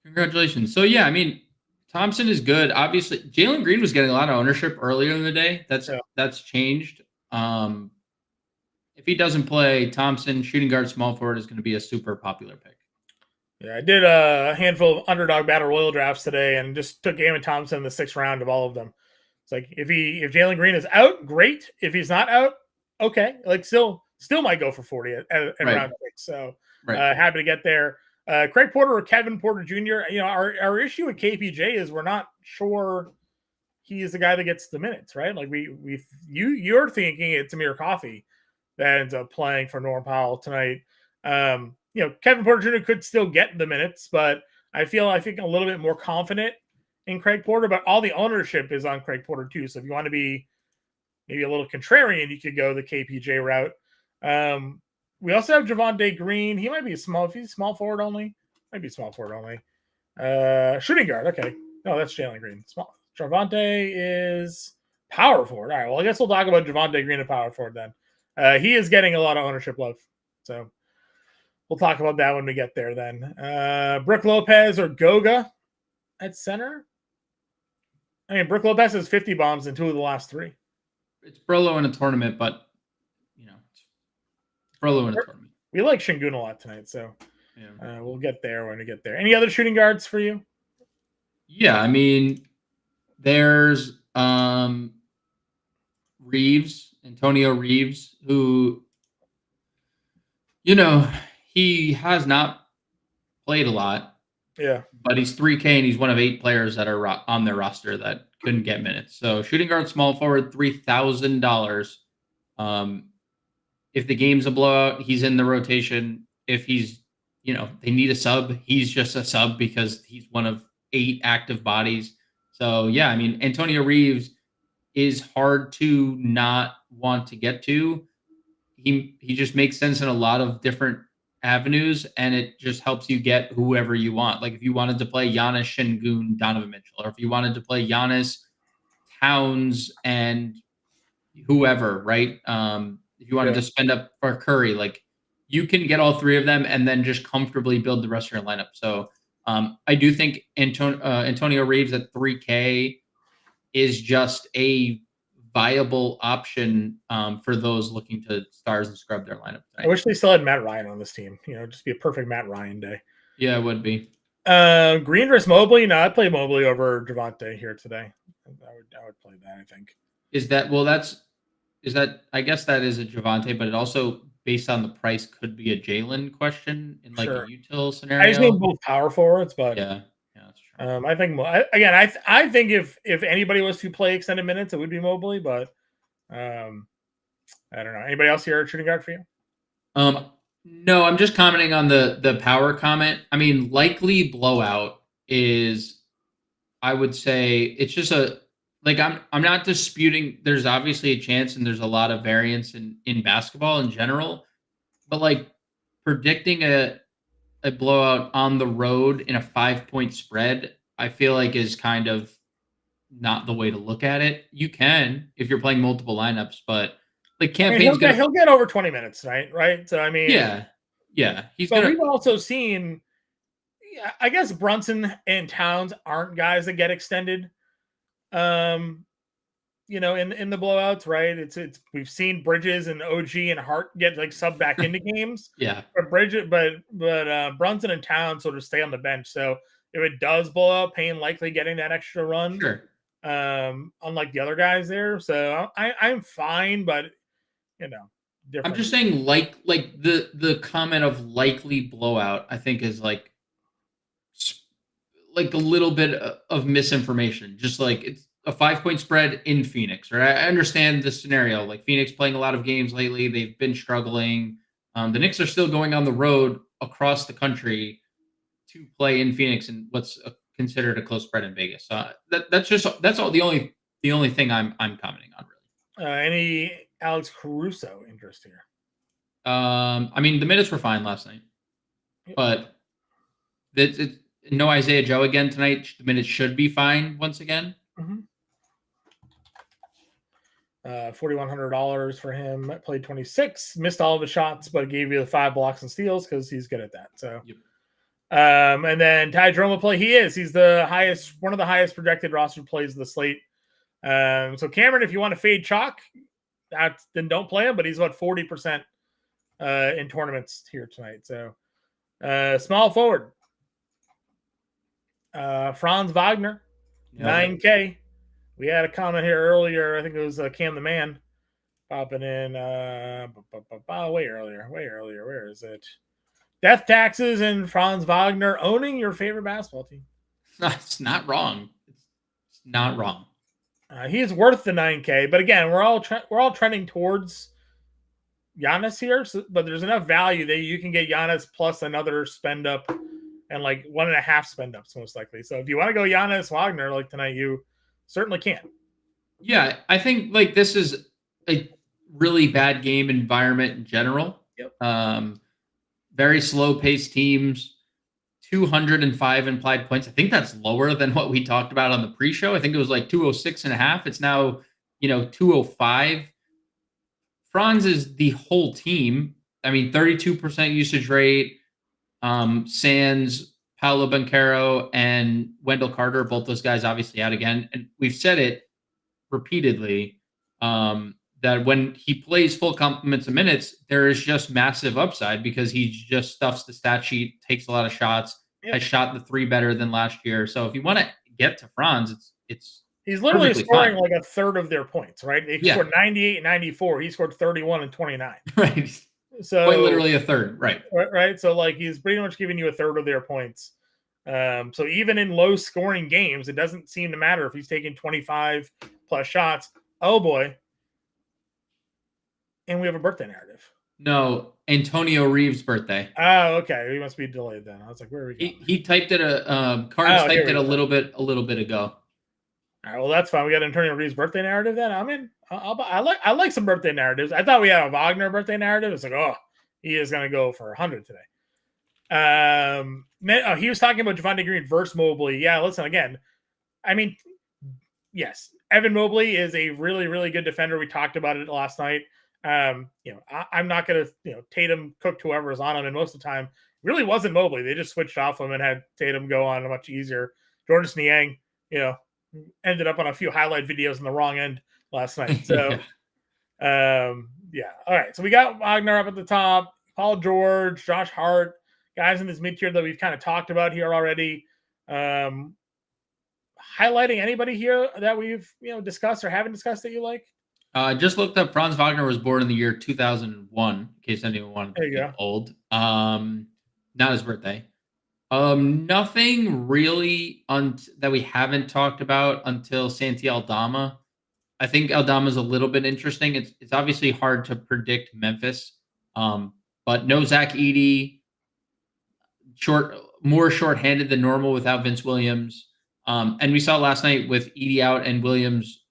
Congratulations. So yeah, I mean, Thompson is good. Obviously, Jalen Green was getting a lot of ownership earlier in the day. That's changed. If he doesn't play, Thompson, shooting guard, small forward, is going to be a super popular pick. Yeah, I did a handful of underdog battle royal drafts today and just took Amen Thompson in the 6th round of all of them. It's like if Jalen Green is out, great. If he's not out, okay. Still might go for 40 at round 6. So happy to get there. Craig Porter or Kevin Porter Jr. Our issue with KPJ is we're not sure he is the guy that gets the minutes, right? Like you're thinking it's Amir Coffey that ends up playing for Norm Powell tonight. Kevin Porter Jr. could still get the minutes, but I think a little bit more confident in Craig Porter, but all the ownership is on Craig Porter too. So if you want to be maybe a little contrarian, you could go the KPJ route. We also have Javonte Green. He might be if he's small forward only. Might be small forward only. Shooting guard. Okay. No, that's Jalen Green. Javonte is power forward. All right. Well, I guess we'll talk about Javonte Green and power forward then. He is getting a lot of ownership love. So we'll talk about that when we get there then. Brook Lopez or Goga at center. I mean, Brook Lopez has 50 bombs in 2 of the last 3. It's Brolo in a tournament, but it's Brolo in a tournament. We like Şengün a lot tonight, so we'll get there when we get there. Any other shooting guards for you? Yeah, I mean, there's Antonio Reeves, who, he has not played a lot. Yeah. But he's 3K and he's one of 8 players that are on their roster that couldn't get minutes. So shooting guard, small forward, $3,000. If the game's a blowout, he's in the rotation. If he's, they need a sub, he's just a sub because he's one of 8 active bodies. So yeah, I mean, Antonio Reeves is hard to not want to get to. He just makes sense in a lot of different avenues, and it just helps you get whoever you want. Like if you wanted to play Giannis, Şengün, Donovan Mitchell, or if you wanted to play Giannis, Towns, and whoever, right? If you wanted to spend up for Curry, like you can get all three of them and then just comfortably build the rest of your lineup. So I do think Antonio Reeves at 3K is just a viable option for those looking to stars and scrub their lineup tonight. I wish they still had Matt Ryan on this team. Just be a perfect Matt Ryan day. Yeah, it would be. Green versus Mobley. No, I'd play Mobley over Javonte here today. I would play that, I think. I guess that is a Javonte, but it also, based on the price, could be a Jalen question in like a util scenario. I just need both power forwards, but yeah, that's true. I think I think if anybody was to play extended minutes, it would be Mobley, but I don't know. Anybody else here at shooting guard for you? No, I'm just commenting on the power comment. I mean, likely blowout is, I would say, it's just I'm not disputing there's obviously a chance and there's a lot of variance in basketball in general, but like predicting a blowout on the road in a 5-point spread, I feel like is kind of not the way to look at it. You can if you're playing multiple lineups, but like campaign's he'll get over 20 minutes, right? So I mean, yeah. We've also seen, I guess Brunson and Towns aren't guys that get extended. In the blowouts, right? It's we've seen Bridges and OG and Hart get like sub back into games. Yeah. But Brunson and Towns sort of stay on the bench. So if it does blow up, Payne likely getting that extra run. Sure. Unlike the other guys there. So I'm fine, but different. I'm just saying like the comment of likely blowout, I think is like a little bit of misinformation. Just like it's a 5-point spread in Phoenix, right? I understand the scenario. Like Phoenix playing a lot of games lately. They've been struggling. The Knicks are still going on the road across the country to play in Phoenix and what's considered a close spread in Vegas. So that's all the only thing I'm commenting on really. Any Alex Caruso interest here? I mean, the minutes were fine last night, but it's no Isaiah Joe again tonight. The minutes should be fine once again. Mm-hmm. $4,100 for him. Played 26, missed all of his shots, but gave you the 5 blocks and steals because he's good at that. So, yep. And then Ty Jerome will play. He's one of the highest projected roster plays of the slate. So Cameron, if you want to fade chalk, then don't play him. But he's about 40% in tournaments here tonight. So, small forward, Franz Wagner, 9K. We had a comment here earlier. I think it was Cam the Man popping in way earlier. Where is it? Death taxes and Franz Wagner owning your favorite basketball team. It's not wrong. It's not wrong. He is worth the 9K, but again, we're all trending towards Giannis here. But there's enough value that you can get Giannis plus another spend up and like 1.5 spend ups most likely. So if you want to go Giannis Wagner like tonight, you certainly can. Yeah, I think like this is a really bad game environment in general. Yep. Very slow paced teams, 205 implied points. I think that's lower than what we talked about on the pre-show. I think it was like 206.5. It's now, 205. Franz is the whole team. I mean, 32% usage rate. Sands, Paolo Banchero, and Wendell Carter, both those guys obviously out again. And we've said it repeatedly that when he plays full complements of minutes, there is just massive upside because he just stuffs the stat sheet, takes a lot of shots, has shot the 3 better than last year. So if you want to get to Franz, he's literally scoring like a third of their points, right? They scored 98 and 94. He scored 31 and 29. Right. So quite literally a third, right? Right. So like he's pretty much giving you a third of their points. So even in low scoring games, it doesn't seem to matter if he's taking 25 plus shots. Oh boy. And we have a birthday narrative. No, Antonio Reeves' birthday. Oh, okay. He must be delayed then. I was like, where are we going? He typed it Cards typed it a little bit ago. All right, well, that's fine. We got Antonio Reeves' birthday narrative then. I'm in. I like some birthday narratives. I thought we had a Wagner birthday narrative. It's like, oh, he is going to go for 100 today. He was talking about Javonte Green versus Mobley. Yeah, listen, again, I mean, yes, Evan Mobley is a really, really good defender. We talked about it last night. I'm not going to, Tatum cooked whoever was on him, and most of the time, it really wasn't Mobley. They just switched off him and had Tatum go on much easier. Jordan Niang, ended up on a few highlight videos in the wrong end last night. So, yeah. All right. So we got Wagner up at the top, Paul George, Josh Hart, guys in this mid tier that we've kind of talked about here already. Highlighting anybody here that we've discussed or haven't discussed that you like? I just looked up. Franz Wagner was born in the year 2001. In case anyone wanted to get old. Not his birthday. Nothing really that we haven't talked about until Santi Aldama. I think Aldama's a little bit interesting. It's obviously hard to predict Memphis, but no Zach Edey. More shorthanded than normal without Vince Williams. And we saw last night with Edey out and Williams,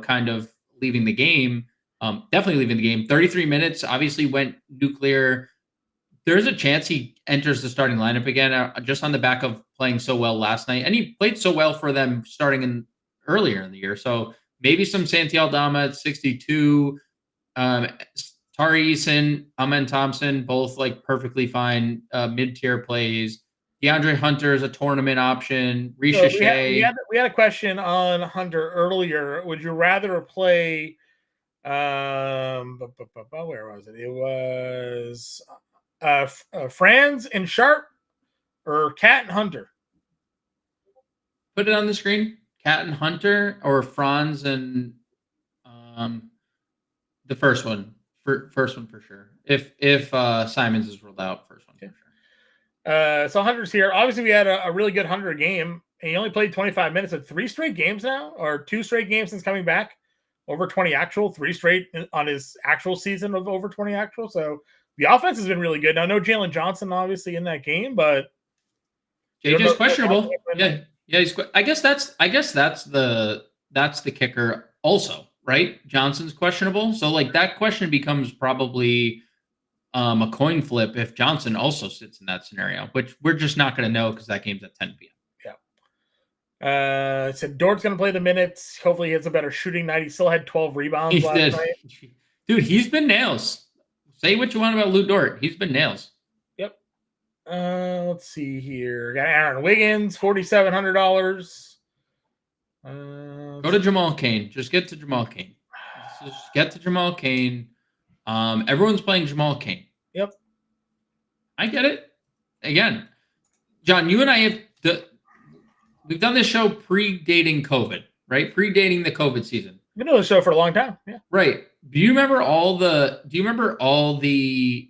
kind of leaving the game, definitely leaving the game. 33 minutes, obviously went nuclear. There's a chance he enters the starting lineup again, just on the back of playing so well last night. And he played so well for them starting earlier in the year. So maybe some Santi Aldama at 62, Tari Eason, Amen Thompson, both like perfectly fine mid-tier plays. DeAndre Hunter is a tournament option. Risha Shea. We had a question on Hunter earlier. Would you rather play where was it? It was Franz and Sharp or Cat and Hunter? Put it on the screen. Cat and Hunter or Franz and the first one. First one for sure. If Simons is ruled out, first one for sure. So Hunter's here. Obviously, we had a really good Hunter game, and he only played 25 minutes of 3 straight games now, or 2 straight games since coming back. Over 20 actual, 3 straight on his actual season of over 20 actual. So the offense has been really good. Now, no Jalen Johnson obviously in that game, but JJ's questionable. Yeah, he's. I guess that's the kicker also. Right? Johnson's questionable. So like that question becomes probably a coin flip if Johnson also sits in that scenario, which we're just not going to know because that game's at 10 p.m. Yeah. So Dort's going to play the minutes. Hopefully he has a better shooting night. He still had 12 rebounds last night. Dude, he's been nails. Say what you want about Lou Dort. He's been nails. Yep. Let's see here. Got Aaron Wiggins, $4,700. Go to Jamal Cain. Just get to Jamal Cain. Just get to Jamal Cain. Everyone's playing Jamal Cain. Yep. I get it. Again, John, you and I we've done this show predating COVID, right? Predating the COVID season. We've been doing this show for a long time. Yeah. Right. Do you remember all the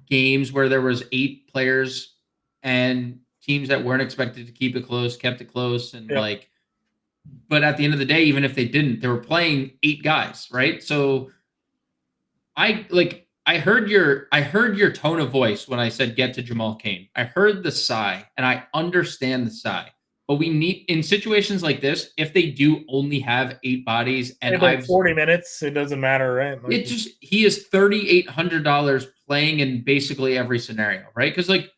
games where there was 8 players and teams that weren't expected to keep it close, kept it close, and but at the end of the day, even if they didn't, they were playing 8 guys, right? So I heard your tone of voice when I said get to Jamal Cain. I heard the sigh, and I understand the sigh. But we need, in situations like this, if they do only have 8 bodies and like 40 minutes, it doesn't matter, right? Like, he is $3,800 playing in basically every scenario, right? Because like,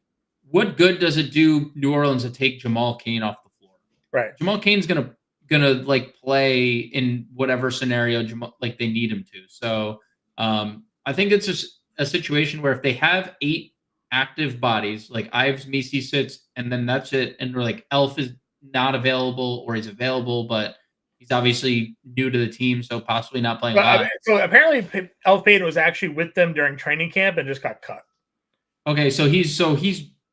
what good does it do New Orleans to take Jamal Cain off the floor? Right. Jamal Cain's gonna like play in whatever scenario like they need him to. So I think it's just a situation where if they have 8 active bodies, like Ives, Misi sits, and then that's it, and we're like Elf is not available, or he's available, but he's obviously new to the team, so possibly not playing. So apparently Elf Payton was actually with them during training camp and just got cut. Okay, so he's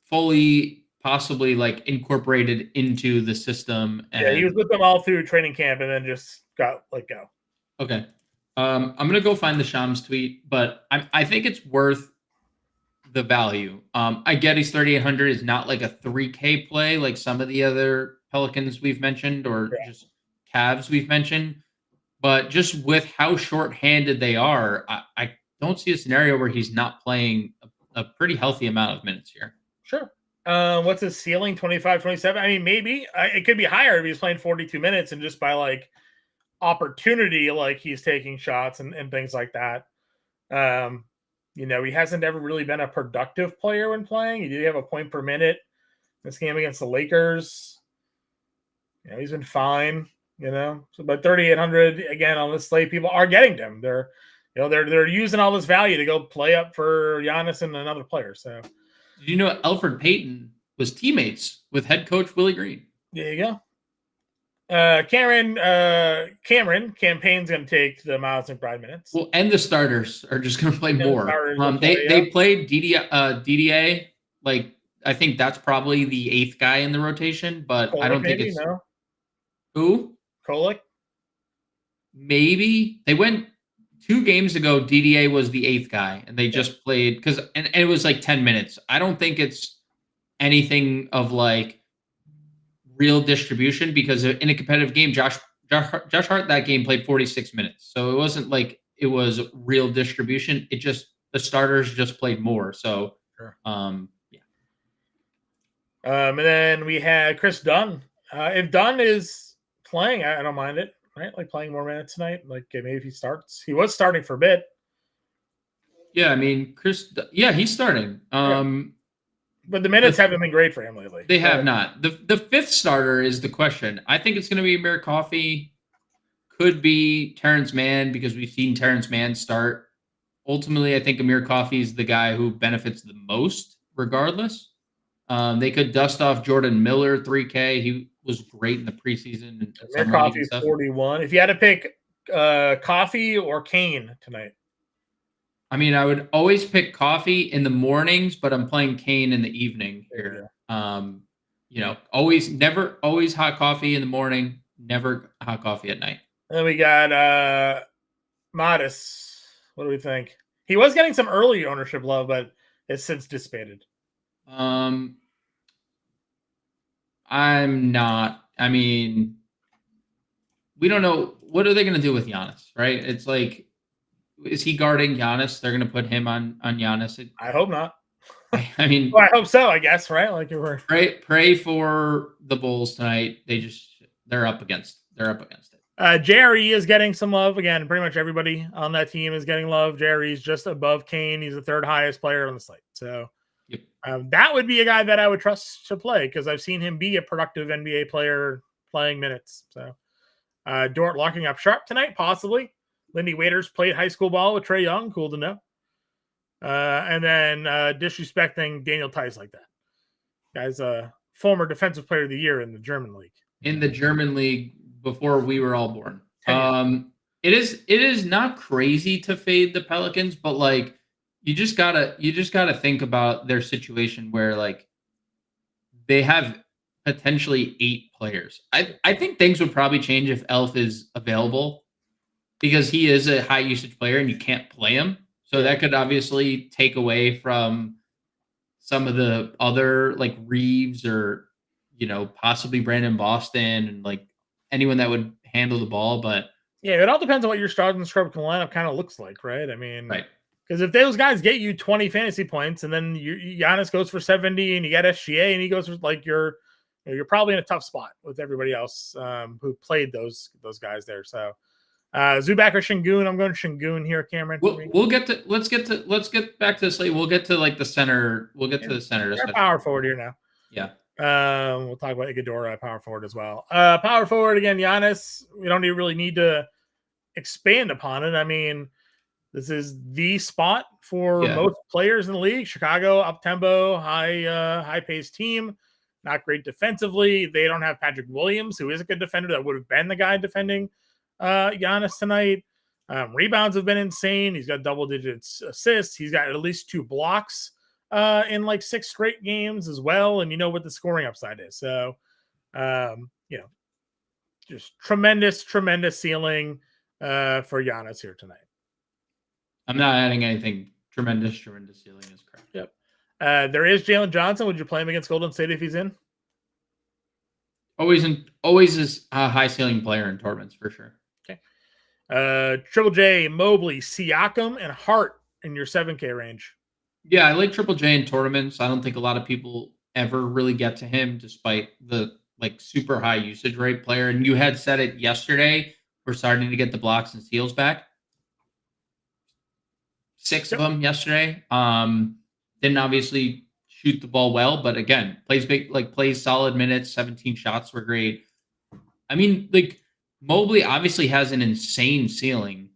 fully possibly like incorporated into the system. And he was with them all through training camp and then just got let go. Okay. I'm gonna go find the Shams tweet, but I think it's worth the value. I get he's 3,800 is not like a 3K play like some of the other Pelicans we've mentioned or just Cavs we've mentioned, but just with how short-handed they are, I don't see a scenario where he's not playing a pretty healthy amount of minutes here. Sure. What's his ceiling? 25, 27? I mean, maybe it could be higher if he's playing 42 minutes and just by like opportunity, like he's taking shots and things like that. He hasn't ever really been a productive player when playing. He did have a point per minute this game against the Lakers. He's been fine. So, but 3,800 again on this slate, people are getting him. They're using all this value to go play up for Giannis and another player. So, did you know Elfrid Payton was teammates with head coach Willie Green? There you go. Cameron campaign's going to take the Miles McBride minutes. Well, and the starters are just going to play more. They played DDA. Like, I think that's probably the 8th guy in the rotation, but Kolek, I don't think it's no. Who? Kolek? Maybe they went 2 games ago. DDA was the 8th guy, and they just played and it was like 10 minutes. I don't think it's anything of like real distribution because in a competitive game, Josh Hart that game played 46 minutes, so it wasn't like it was real distribution. It just the starters just played more. So, sure. And then we had Chris Dunn. If Dunn is playing, I don't mind it, right? Like playing more minutes tonight. Like maybe if he starts, he was starting for a bit. Yeah, I mean, he's starting. But the minutes haven't been great for him lately. They have not. The 5th starter is the question. I think it's going to be Amir Coffey. Could be Terrence Mann because we've seen Terrence Mann start. Ultimately, I think Amir Coffey is the guy who benefits the most regardless. They could dust off Jordan Miller 3K. He was great in the preseason. Amir Coffey 41. If you had to pick Coffey or Kane tonight. I mean, I would always pick Coffee in the mornings, but I'm playing Kane in the evening here. Always hot coffee in the morning, never hot coffee at night. And then we got Modest. What do we think? He was getting some early ownership love, but it's since dissipated. I'm not. I mean, we don't know. What are they going to do with Giannis, right? It's like, is he guarding Giannis? They're going to put him on Giannis. I hope not. I mean, well, I hope so. I guess, right? Like you were pray for the Bulls tonight. They're up against it. Jerry is getting some love again. Pretty much everybody on that team is getting love. Jerry's just above Kane. He's the 3rd highest player on the slate. So yep. That would be a guy that I would trust to play because I've seen him be a productive NBA player playing minutes. So Dort locking up Sharp tonight, possibly. Lindy Waiters played high school ball with Trae Young. Cool to know. And then disrespecting Daniel Tice like that. Guy's a former defensive player of the year in the German league. In the German league before we were all born. It is not crazy to fade the Pelicans, but like you just gotta think about their situation where like they have potentially 8 players. I think things would probably change if Elf is available because he is a high usage player and you can't play him. So that could obviously take away from some of the other like Reeves or, possibly Brandon Boston and like anyone that would handle the ball. But yeah, it all depends on what your starting scrub lineup kind of looks like, right? I mean, right. Because if those guys get you 20 fantasy points and then Giannis goes for 70 and you get SGA and he goes for like you're probably in a tough spot with everybody else who played those guys there. So Zubac or Şengün? I'm going Şengün here, Cameron. Let's get back to the slate. We'll get to like the center. We'll get to the center. Power forward here now. Yeah. We'll talk about Iguodala power forward as well. Power forward again, Giannis. We don't really need to expand upon it. I mean, this is the spot for most players in the league. Chicago, up-tempo, high-paced team. Not great defensively. They don't have Patrick Williams, who is a good defender. That would have been the guy defending Giannis tonight. Rebounds have been insane. He's got double-digit assists. He's got at least 2 blocks in like 6 straight games as well. And you know what the scoring upside is. So, just tremendous ceiling for Giannis here tonight. I'm not adding anything. Tremendous ceiling is correct. Yep. There is Jalen Johnson. Would you play him against Golden State if he's in? Always is a high ceiling player in tournaments for sure. Okay. Triple J, Mobley, Siakam, and Hart in your 7K range. Yeah, I like Triple J in tournaments. I don't think a lot of people ever really get to him despite the like super high usage rate player. And you had said it yesterday. We're starting to get the blocks and steals back. 6 of them yesterday. Didn't obviously shoot the ball well, but again, plays solid minutes. 17 shots were great. I mean, like Mobley obviously has an insane ceiling.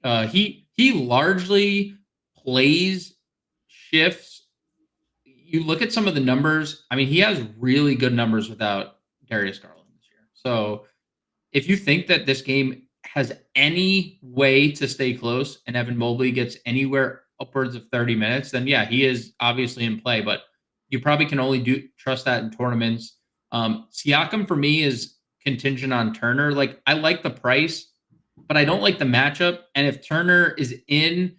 He largely plays shifts. You look at some of the numbers. I mean, he has really good numbers without Darius Garland this year. So if you think that this game has any way to stay close and Evan Mobley gets anywhere upwards of 30 minutes, then yeah, he is obviously in play, but you probably can only trust that in tournaments. Siakam for me is contingent on Turner. Like I like the price, but I don't like the matchup. And if Turner is in,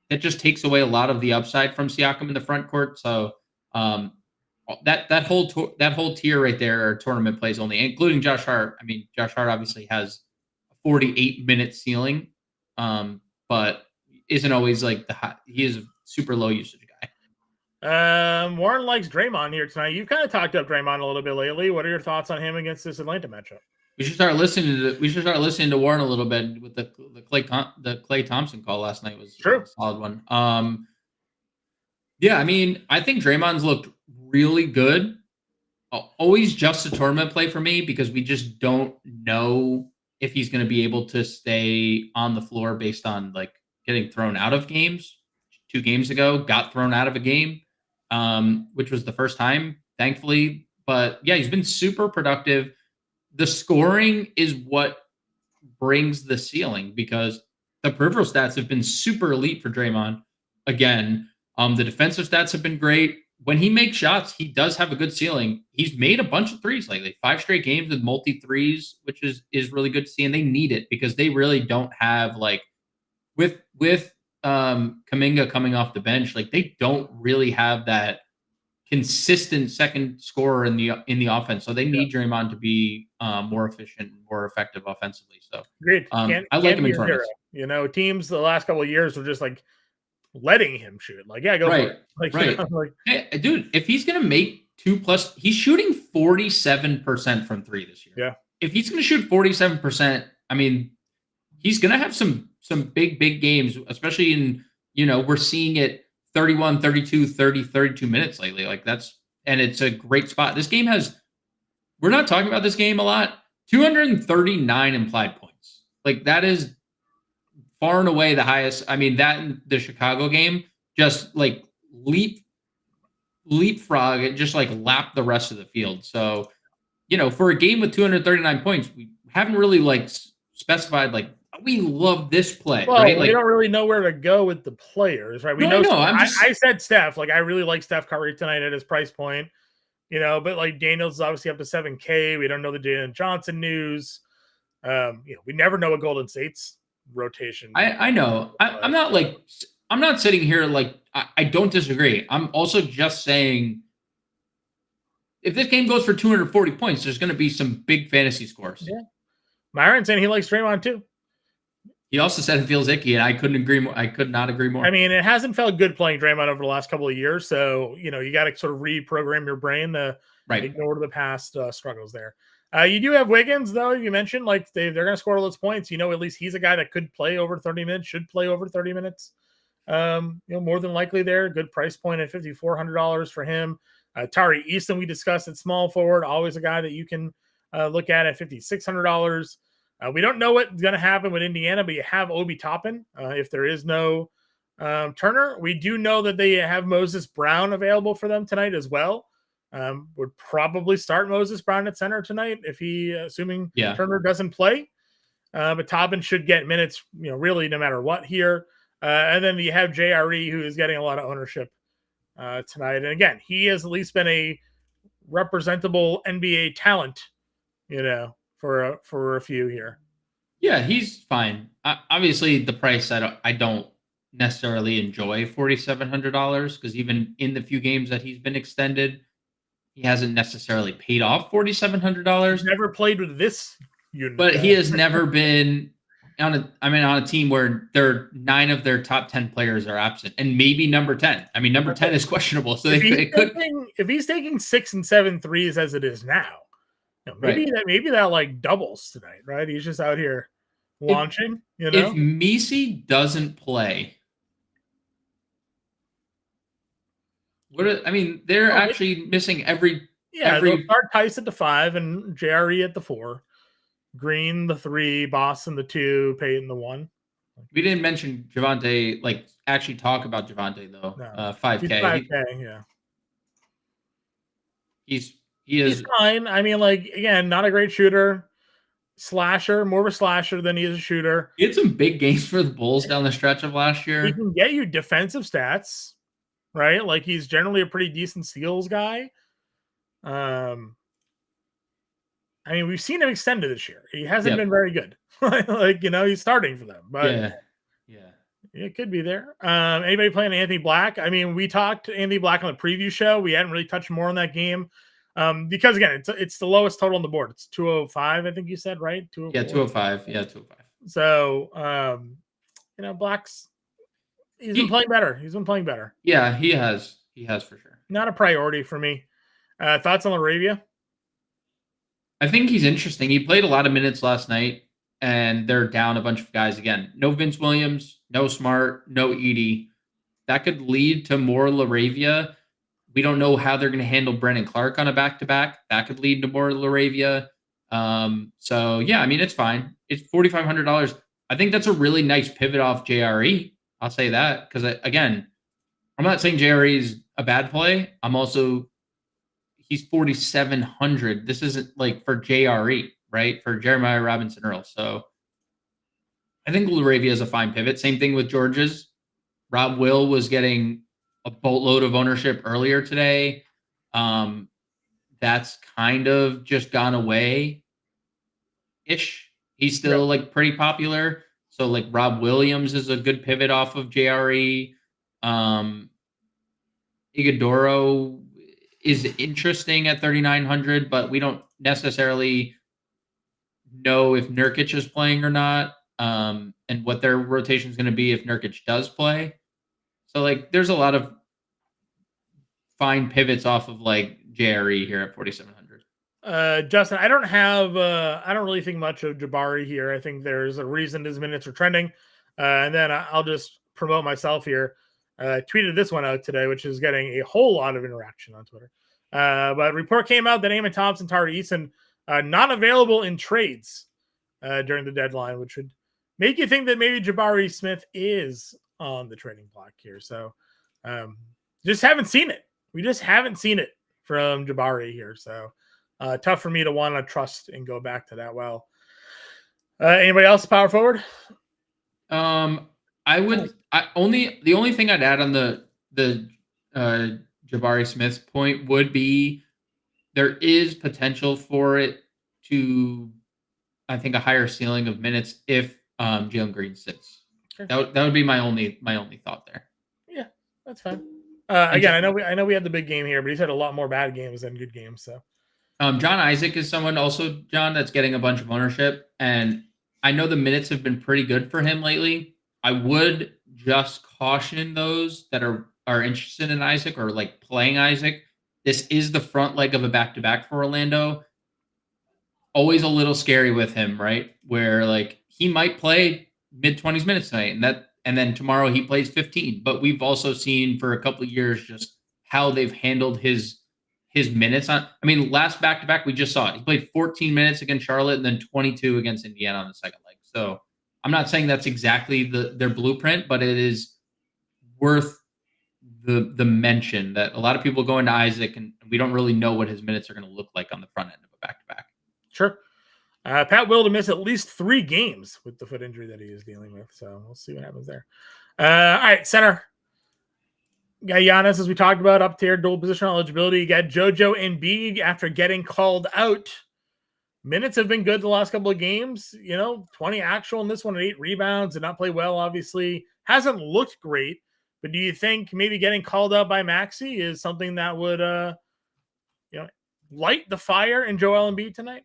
that just takes away a lot of the upside from Siakam in the front court. So that whole tier right there are tournament plays only, including Josh Hart. I mean, Josh Hart obviously has a 48-minute ceiling, but isn't always like he is a super low usage guy. Warren likes Draymond here tonight. You've kind of talked up Draymond a little bit lately. What are your thoughts on him against this Atlanta matchup? We should start listening to Warren a little bit with the Klay Thompson call last night was true. A solid one. Yeah, I mean, I think Draymond's looked really good. Always just a tournament play for me because we just don't know if he's going to be able to stay on the floor based on like getting thrown out of games. 2 games ago, got thrown out of a game, which was the first time, thankfully. But yeah, he's been super productive. The scoring is what brings the ceiling because the peripheral stats have been super elite for Draymond. Again, the defensive stats have been great. When he makes shots, he does have a good ceiling. He's made a bunch of threes lately, 5 straight games with multi-threes, which is really good to see. And they need it because they really don't have like with Kuminga coming off the bench, like they don't really have that consistent second scorer in the offense. So they need Draymond to be more efficient, more effective offensively. So great. I like him in tournaments. You know, teams the last couple of years were just like letting him shoot. Like, yeah, go for it. Like, right. You know, like, hey, dude, if he's gonna make 2+, he's shooting 47% from 3 this year. Yeah. If he's gonna shoot 47%, I mean, he's gonna have some big games, especially in, you know, we're seeing it 31, 32, 30, 32 minutes lately. Like and it's a great spot. This game we're not talking about this game a lot, 239 implied points. Like that is far and away the highest. I mean, that in the Chicago game, just like leapfrog, it just like lapped the rest of the field. So, you know, for a game with 239 points, we haven't really like specified like, we love this play, well, right? We don't really know where to go with the players, right? I said Steph. Like, I really like Steph Curry tonight at his price point, you know. But like Daniels is obviously up to 7K. We don't know the Jalen Johnson news. You know, we never know what Golden State's rotation. I know. I'm not sitting here like I don't disagree. I'm also just saying if this game goes for 240 points, there's going to be some big fantasy scores. Yeah, Myron's saying he likes Draymond too. He also said it feels icky, and I couldn't agree more. I could not agree more. I mean, it hasn't felt good playing Draymond over the last couple of years, so you know you got to sort of reprogram your brain to ignore the past struggles there. You do have Wiggins, though. You mentioned like they're going to score all those points. You know, at least he's a guy that could play over 30 minutes, should play over 30 minutes. You know, more than likely there. Good price point at $5,400 for him. Tari Easton, we discussed at small forward, always a guy that you can look at $5,600. We don't know what's going to happen with Indiana, but you have Obi Toppin. If there is no Turner, we do know that they have Moses Brown available for them tonight as well. Would probably start Moses Brown at center tonight if assuming Turner doesn't play. But Toppin should get minutes, you know, really no matter what here. And then you have JRE, who is getting a lot of ownership tonight. And again, he has at least been a representable NBA talent, you know, for a few here. Yeah, he's fine. Obviously, the price I don't necessarily enjoy $4,700 because even in the few games that he's been extended, he hasn't necessarily paid off $4,700. He's never played with this unit, but he has never been on a team where 9 of their top 10 players are absent, and maybe number 10. I mean, number 10 is questionable, so if he's taking 6 and 7 threes as it is now. Maybe that like doubles tonight, right? He's just out here launching. You know, if Messi doesn't play, They're actually missing every. They'll start Tice at the 5 and JRE at the 4. Green the 3, Boston the 2, Payton the 1. We didn't mention Javonte, actually talk about Javonte though. No. 5K. He's 5K, yeah. He's fine. I mean, again, not a great shooter. Slasher, more of a slasher than he is a shooter. He had some big games for the Bulls down the stretch of last year. He can get you defensive stats, right? He's generally a pretty decent steals guy. We've seen him extended this year. He hasn't been very good. He's starting for them, but it could be there. Anybody playing Anthony Black? We talked to Anthony Black on the preview show. We hadn't really touched more on that game. Because again, it's the lowest total on the board. It's 205, I think you said, right? 205. Yeah, 205. So, Black's he's been playing better. He's been playing better. Yeah, he has. He has for sure. Not a priority for me. Thoughts on LaRavia? I think he's interesting. He played a lot of minutes last night, and they're down a bunch of guys again. No Vince Williams, no Smart, no Edey. That could lead to more LaRavia. We don't know how they're going to handle Brandon Clark on a back-to-back. That could lead to more LaRavia. It's fine. It's $4,500. I think that's a really nice pivot off JRE. I'll say that because, again, I'm not saying JRE is a bad play. He's 4,700. This isn't for JRE, right? For Jeremiah Robinson Earl. So I think LaRavia is a fine pivot. Same thing with George's. Rob Will was getting a boatload of ownership earlier today. That's kind of just gone away ish. He's still pretty popular. So Rob Williams is a good pivot off of JRE. Iguodaro is interesting at 3,900, but we don't necessarily know if Nurkic is playing or not, and what their rotation is going to be if Nurkic does play. So there's a lot of fine pivots off of JRE here at 4,700. Justin, I don't really think much of Jabari here. I think there's a reason his minutes are trending. And then I'll just promote myself here. Tweeted this one out today, which is getting a whole lot of interaction on Twitter. But report came out that Amon Thompson, Tari Eason, not available in trades during the deadline, which would make you think that maybe Jabari Smith is on the trading block here. So just haven't seen it. We just haven't seen it from Jabari here. So tough for me to want to trust and go back to that well. Anybody else power forward? The only thing I'd add on the Jabari Smith point would be there is potential for it to, I think, a higher ceiling of minutes if Jalen Green sits. Okay. That would be my only thought there. Yeah, that's fine. Again, I know we had the big game here, but he's had a lot more bad games than good games. So, John Isaac is someone also, John, that's getting a bunch of ownership, and I know the minutes have been pretty good for him lately. I would just caution those that are interested in Isaac or playing Isaac. This is the front leg of a back-to-back for Orlando. Always a little scary with him, right? Where he might play mid-20s minutes tonight, and then tomorrow he plays 15. But we've also seen for a couple of years just how they've handled his minutes on. Last back-to-back we just saw it. He played 14 minutes against Charlotte and then 22 against Indiana on the second leg. So I'm not saying that's exactly their blueprint, but it is worth the mention that a lot of people go into Isaac and we don't really know what his minutes are going to look like on the front end of a back-to-back. Sure. Pat will to miss at least 3 games with the foot injury that he is dealing with. So we'll see what happens there. All right, center. Got Giannis, as we talked about, up tier, dual position eligibility. You got JoJo Embiid after getting called out. Minutes have been good the last couple of games. 20 actual in this one, 8 rebounds. Did not play well, obviously. Hasn't looked great. But do you think maybe getting called out by Maxey is something that would, light the fire in Joel Embiid tonight?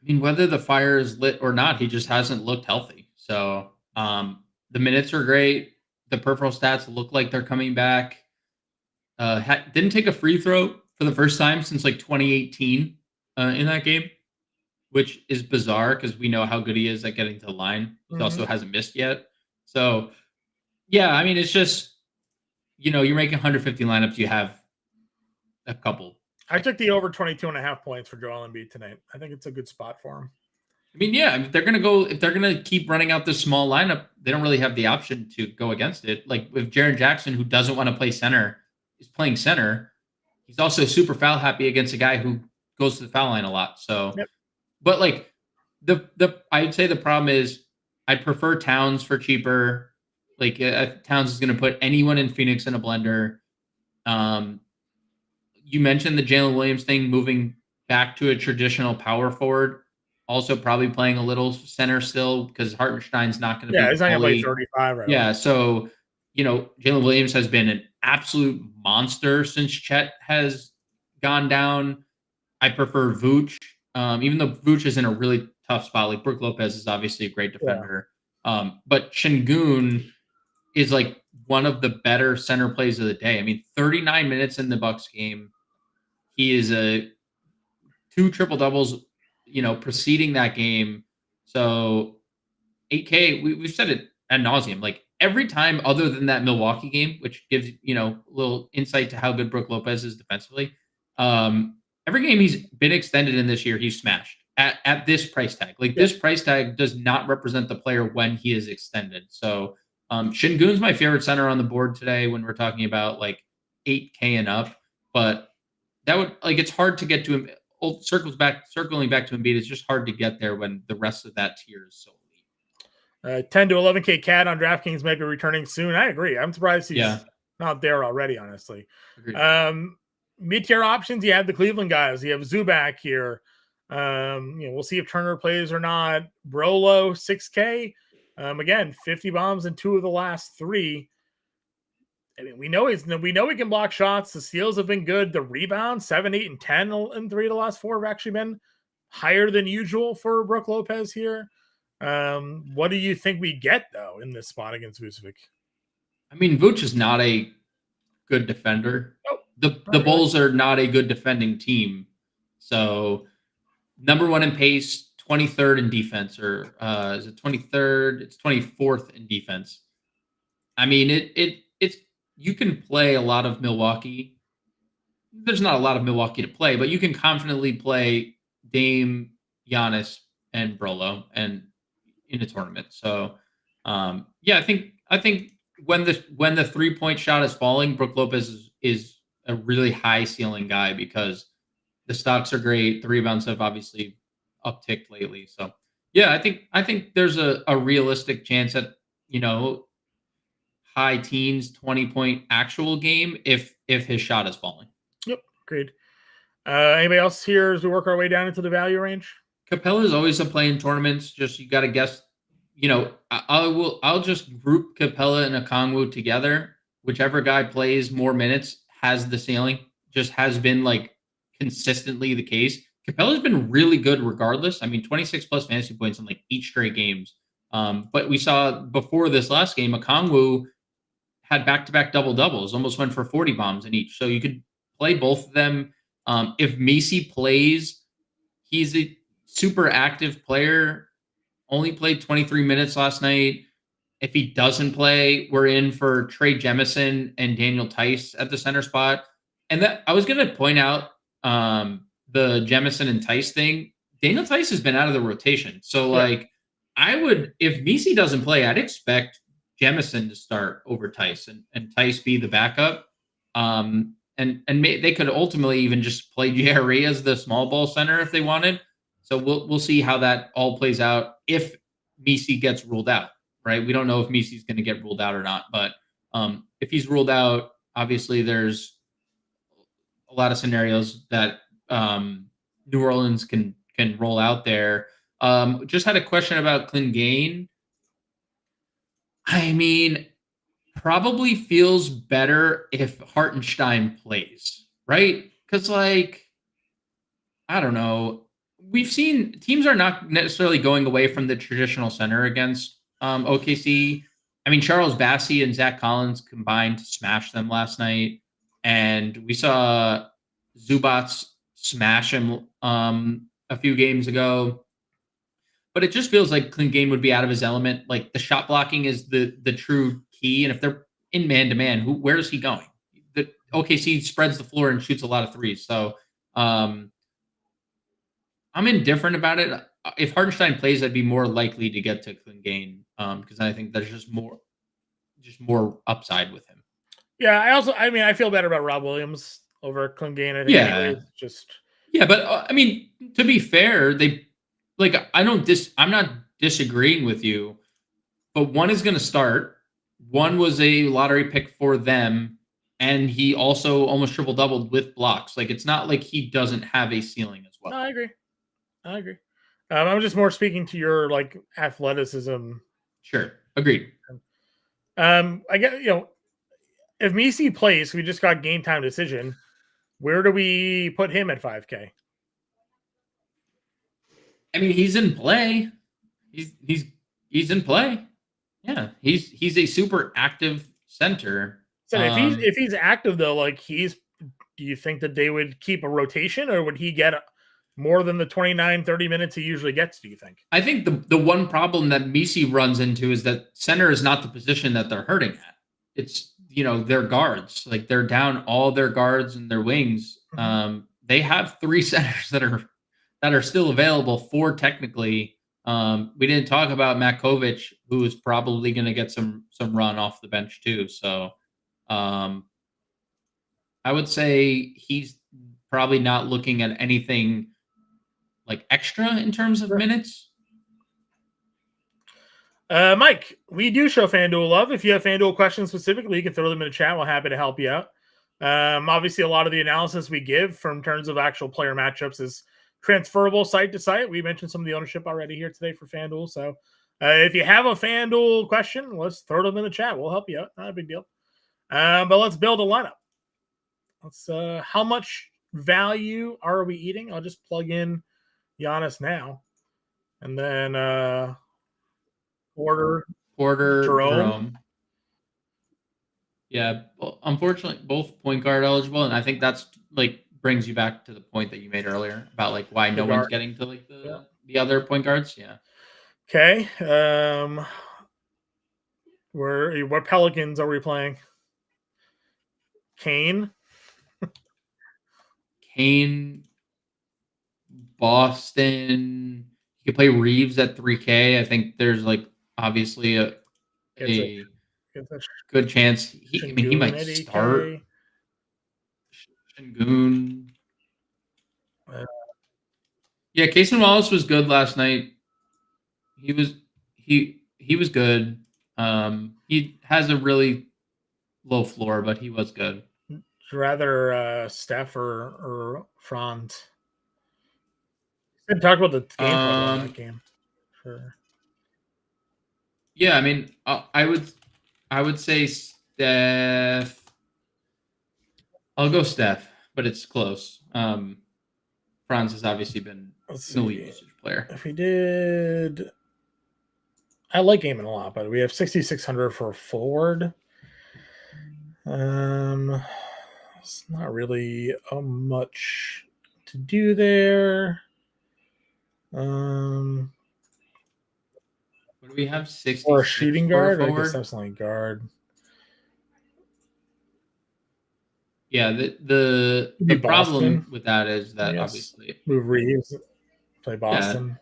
Whether the fire is lit or not, he just hasn't looked healthy. So the minutes are great. The peripheral stats look like they're coming back. Didn't take a free throw for the first time since 2018 in that game, which is bizarre because we know how good he is at getting to the line. He also hasn't missed yet. So, yeah, it's just, you're making 150 lineups. You have a couple. I took the over 22.5 points for Joel Embiid tonight. I think it's a good spot for him. I mean, yeah, if they're gonna keep running out this small lineup, they don't really have the option to go against it. Like with Jaren Jackson, who doesn't want to play center, is playing center. He's also super foul happy against a guy who goes to the foul line a lot. So, but like I'd say the problem is I'd prefer Towns for cheaper. Like Towns is going to put anyone in Phoenix in a blender. You mentioned the Jalen Williams thing, moving back to a traditional power forward. Also, probably playing a little center still because Hartenstein's not going to be. Yeah, he's not going to play 35 right Yeah, so, Jalen Williams has been an absolute monster since Chet has gone down. I prefer Vooch, even though Vooch is in a really tough spot. Like, Brook Lopez is obviously a great defender. Yeah. But Şengün is like one of the better center plays of the day. I mean, 39 minutes in the Bucks game. He is 2 triple doubles, preceding that game. So 8K, we've said it ad nauseum. Like every time other than that Milwaukee game, which gives, a little insight to how good Brook Lopez is defensively. Every game he's been extended in this year, he's smashed at this price tag. Like this price tag does not represent the player when he is extended. So Şengün's my favorite center on the board today when we're talking about like 8K and up, but that would it's hard to get to him. Circling back to Embiid, it's just hard to get there when the rest of that tier is so elite. 10 to 11K cat on DraftKings might be returning soon. I agree. I'm surprised he's not there already, honestly. Mid-tier options, you have the Cleveland guys. You have Zubac here. We'll see if Turner plays or not. Brolo, 6K. Again, 50 bombs in 2 of the last 3. I mean, we know he can block shots. The steals have been good. The rebounds, 7, 8, and 10 in 3 of the last 4 have actually been higher than usual for Brook Lopez here. What do you think we get, though, in this spot against Vucevic? I mean, Vooch is not a good defender. Nope, the Bulls are not a good defending team. So, number 1 in pace, 23rd in defense, or is it 23rd? It's 24th in defense. I mean, it's you can play a lot of Milwaukee. There's not a lot of Milwaukee to play, but you can confidently play Dame, Giannis, and Brolo, and in a tournament. So, I think when the 3-point shot is falling, Brook Lopez is a really high ceiling guy because the stocks are great. The rebounds have obviously upticked lately. So, yeah, I think there's a realistic chance at high teens, 20-point actual game if his shot is falling. Yep, agreed. Anybody else here as we work our way down into the value range? Capella is always a play in tournaments. Just you got to guess. I'll just group Capella and Okongwu together. Whichever guy plays more minutes has the ceiling. Just has been like consistently the case. Capella's been really good regardless. I mean, 26 plus fantasy points in like 8 straight games. But we saw before this last game, Okongwu had back-to-back double-doubles, almost went for 40 bombs in each. So you could play both of them. If Messi plays, he's a super active player, only played 23 minutes last night. If he doesn't play, we're in for Trey Jemison and Daniel Tice at the center spot. And that I was going to point out the Jemison and Tice thing. Daniel Tice has been out of the rotation. So, if Messi doesn't play, I'd expect Jemison to start over Tice and Tice be the backup. They could ultimately even just play Jerry as the small ball center if they wanted. So we'll see how that all plays out if Messi gets ruled out, right? We don't know if Messi's going to get ruled out or not, but if he's ruled out, obviously there's a lot of scenarios that New Orleans can roll out there. Just had a question about Clingan. I mean, probably feels better if Hartenstein plays, right? Because, I don't know. We've seen teams are not necessarily going away from the traditional center against OKC. I mean, Charles Bassey and Zach Collins combined to smash them last night. And we saw Zubac smash him a few games ago. But it just feels like Clingan would be out of his element. Like the shot blocking is the true key. And if they're in man-to-man, where is he going? The OKC spreads the floor and shoots a lot of threes. So I'm indifferent about it. If Hartenstein plays, I'd be more likely to get to Clingan because I think there's just more upside with him. Yeah, I feel better about Rob Williams over Clingan. I think anyways, but I mean, to be fair, I'm not disagreeing with you, but one is going to start. One was a lottery pick for them, and he also almost triple-doubled with blocks. Like, it's not like he doesn't have a ceiling as well. No, I agree. I'm just more speaking to your like athleticism. Sure, agreed. I get if Messi plays, we just got game time decision. Where do we put him at 5K? I mean, he's in play. He's in play. Yeah, he's a super active center. So if he's active though, like do you think that they would keep a rotation, or would he get more than the 29-30 minutes he usually gets, do you think? I think the one problem that Messi runs into is that center is not the position that they're hurting at. It's, their guards. Like, they're down all their guards and their wings. Mm-hmm. They have 3 centers that are still available, 4 technically. We didn't talk about Matkovic, who is probably going to get some run off the bench too. So I would say he's probably not looking at anything like extra in terms of minutes. Mike, we do show FanDuel love. If you have FanDuel questions specifically, you can throw them in the chat. We're happy to help you out. Obviously, a lot of the analysis we give from terms of actual player matchups is transferable site to site. We mentioned some of the ownership already here today for FanDuel. So if you have a FanDuel question, let's throw them in the chat. We'll help you out. Not a big deal. But let's build a lineup. How much value are we eating? I'll just plug in Giannis now. And then Porter, Jerome. Yeah, well, unfortunately, both point guard eligible. And I think that's brings you back to the point that you made earlier about why no one's getting to the other point guards. Yeah. Okay. What Pelicans are we playing? Kane, Boston. You could play Reeves at 3K. I think there's obviously a good chance. He might start. Şengün. Yeah, Casey Wallace was good last night. He was good. He has a really low floor, but he was good. Rather Steph or Franz. Talk about the gameplay of that game. Sure. Yeah, I mean, I would say Steph. I'll go Steph, but it's close. Franz has obviously been an elite usage player. If he did, I like Gaiman a lot, but we have 6,600 for a forward. It's not really much to do there. What do we have? 60 or a shooting guard? I guess that's only guard. Yeah, the problem with that is that obviously move Reeves, play Boston.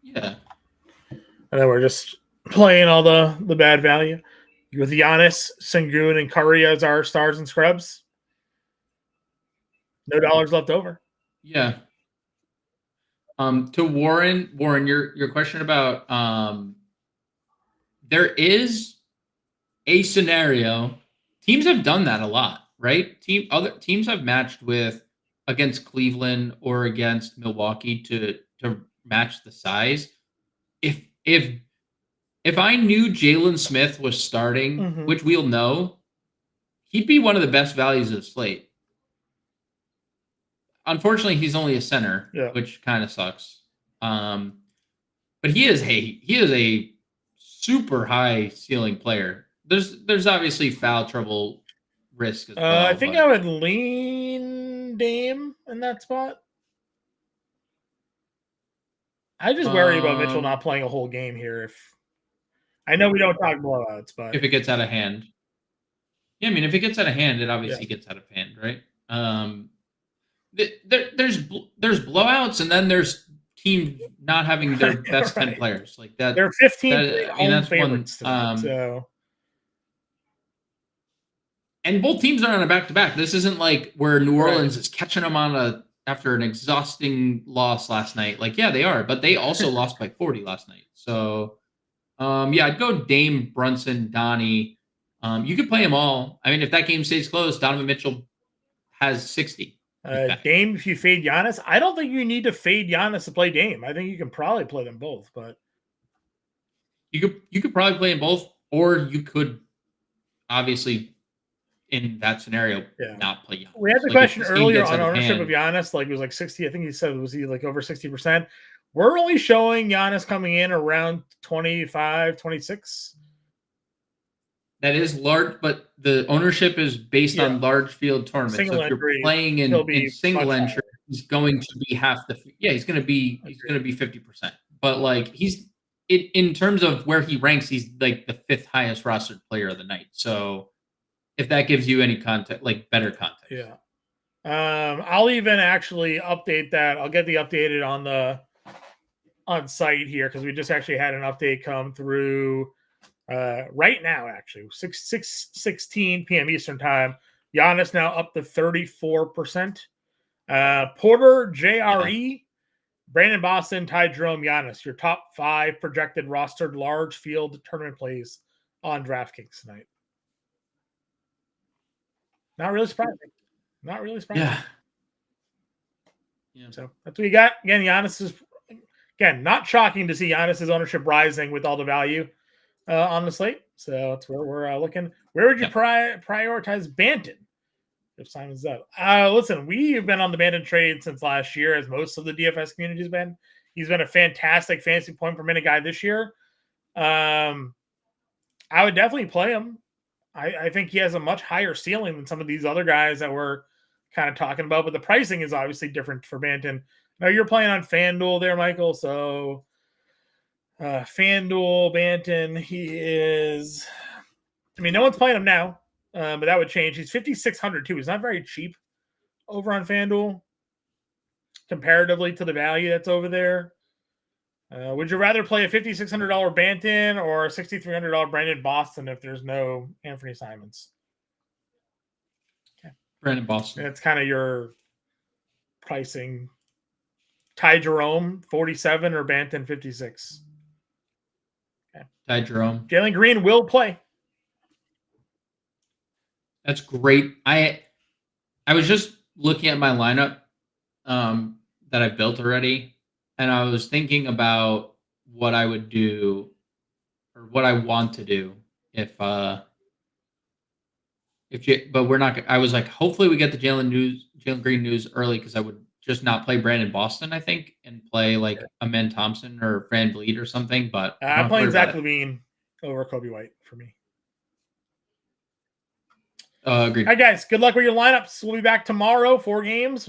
Yeah. And then we're just playing all the bad value with Giannis, Şengün, and Curry as our stars and scrubs. No dollars left over. Yeah. To Warren, your question about there is a scenario. Teams have done that a lot, right? Other teams have matched against Cleveland or against Milwaukee to match the size. If I knew Jalen Smith was starting, which we'll know, he'd be one of the best values of the slate. Unfortunately, he's only a center, which kind of sucks. But he is a super high ceiling player. There's obviously foul trouble risk as well. I think I would lean Dame in that spot. I just worry about Mitchell not playing a whole game here. If I know we don't talk blowouts, but if it gets out of hand. Yeah, I mean, if it gets out of hand, it obviously gets out of hand, right? There's blowouts, and then there's teams not having their best 10 players like that. They're 15 I mean, that's favorites one. tonight, so. And both teams are on a back-to-back. This isn't like where New Orleans is catching them after an exhausting loss last night. Like, yeah, they are, but they also lost by 40 last night. So, yeah, I'd go Dame, Brunson, Donnie. You could play them all. I mean, if that game stays close, Donovan Mitchell has 60. Dame, if you fade Giannis, I don't think you need to fade Giannis to play Dame. I think you can probably play them both, but you could probably play them both, or you could obviously in that scenario not play Giannis. We had the question earlier on ownership of Giannis, like it was like 60. I think he said was he like over 60%. We're only showing Giannis coming in around 25, 26. That is large, but the ownership is based on large field tournaments. Single so if you're playing in single entry, he's going to be half the. Yeah, he's going to be 50%. But like he's in terms of where he ranks, he's like the 5th highest rostered player of the night. So if that gives you any context, like better context, yeah. I'll even actually update that. I'll get the updated on site here because we just actually had an update come through. Right now, actually, 16 p.m. Eastern time. Giannis now up to 34%. Porter, JRE, Brandon Boston, Ty Jerome, Giannis. Your top 5 projected rostered large field tournament plays on DraftKings tonight. Not really surprising. Yeah. So that's what you got. Again, Giannis is not shocking to see Giannis's ownership rising with all the value on the slate. So that's where we're looking. Where would you prioritize Banton if Simon's out? Listen, we've been on the Banton trade since last year, as most of the DFS community has been. He's been a fantastic fantasy point per minute guy this year. I would definitely play him. I think he has a much higher ceiling than some of these other guys that we're kind of talking about, but the pricing is obviously different for Banton. Now you're playing on FanDuel there, Michael. So FanDuel, Banton, he is, I mean, no one's playing him now, but that would change. He's 5,600 too. He's not very cheap over on FanDuel comparatively to the value that's over there. Would you rather play a $5,600 Banton or a $6,300 Brandon Boston if there's no Anthony Simons? Okay. Brandon Boston. That's kind of your pricing. Ty Jerome, 47 or Banton, 56. Okay. Ty Jerome. Jalen Green will play. That's great. I was just looking at my lineup that I've built already. And I was thinking about what I would do or what I want to do but we're not. I was like, hopefully we get the Jalen Green news early because I would just not play Brandon Boston, I think, and play like Amen Thompson or VanVleet or something. But I'm playing Zach LaVine over Kobe White for me. Agreed. All right, guys. Good luck with your lineups. We'll be back tomorrow. 4 games.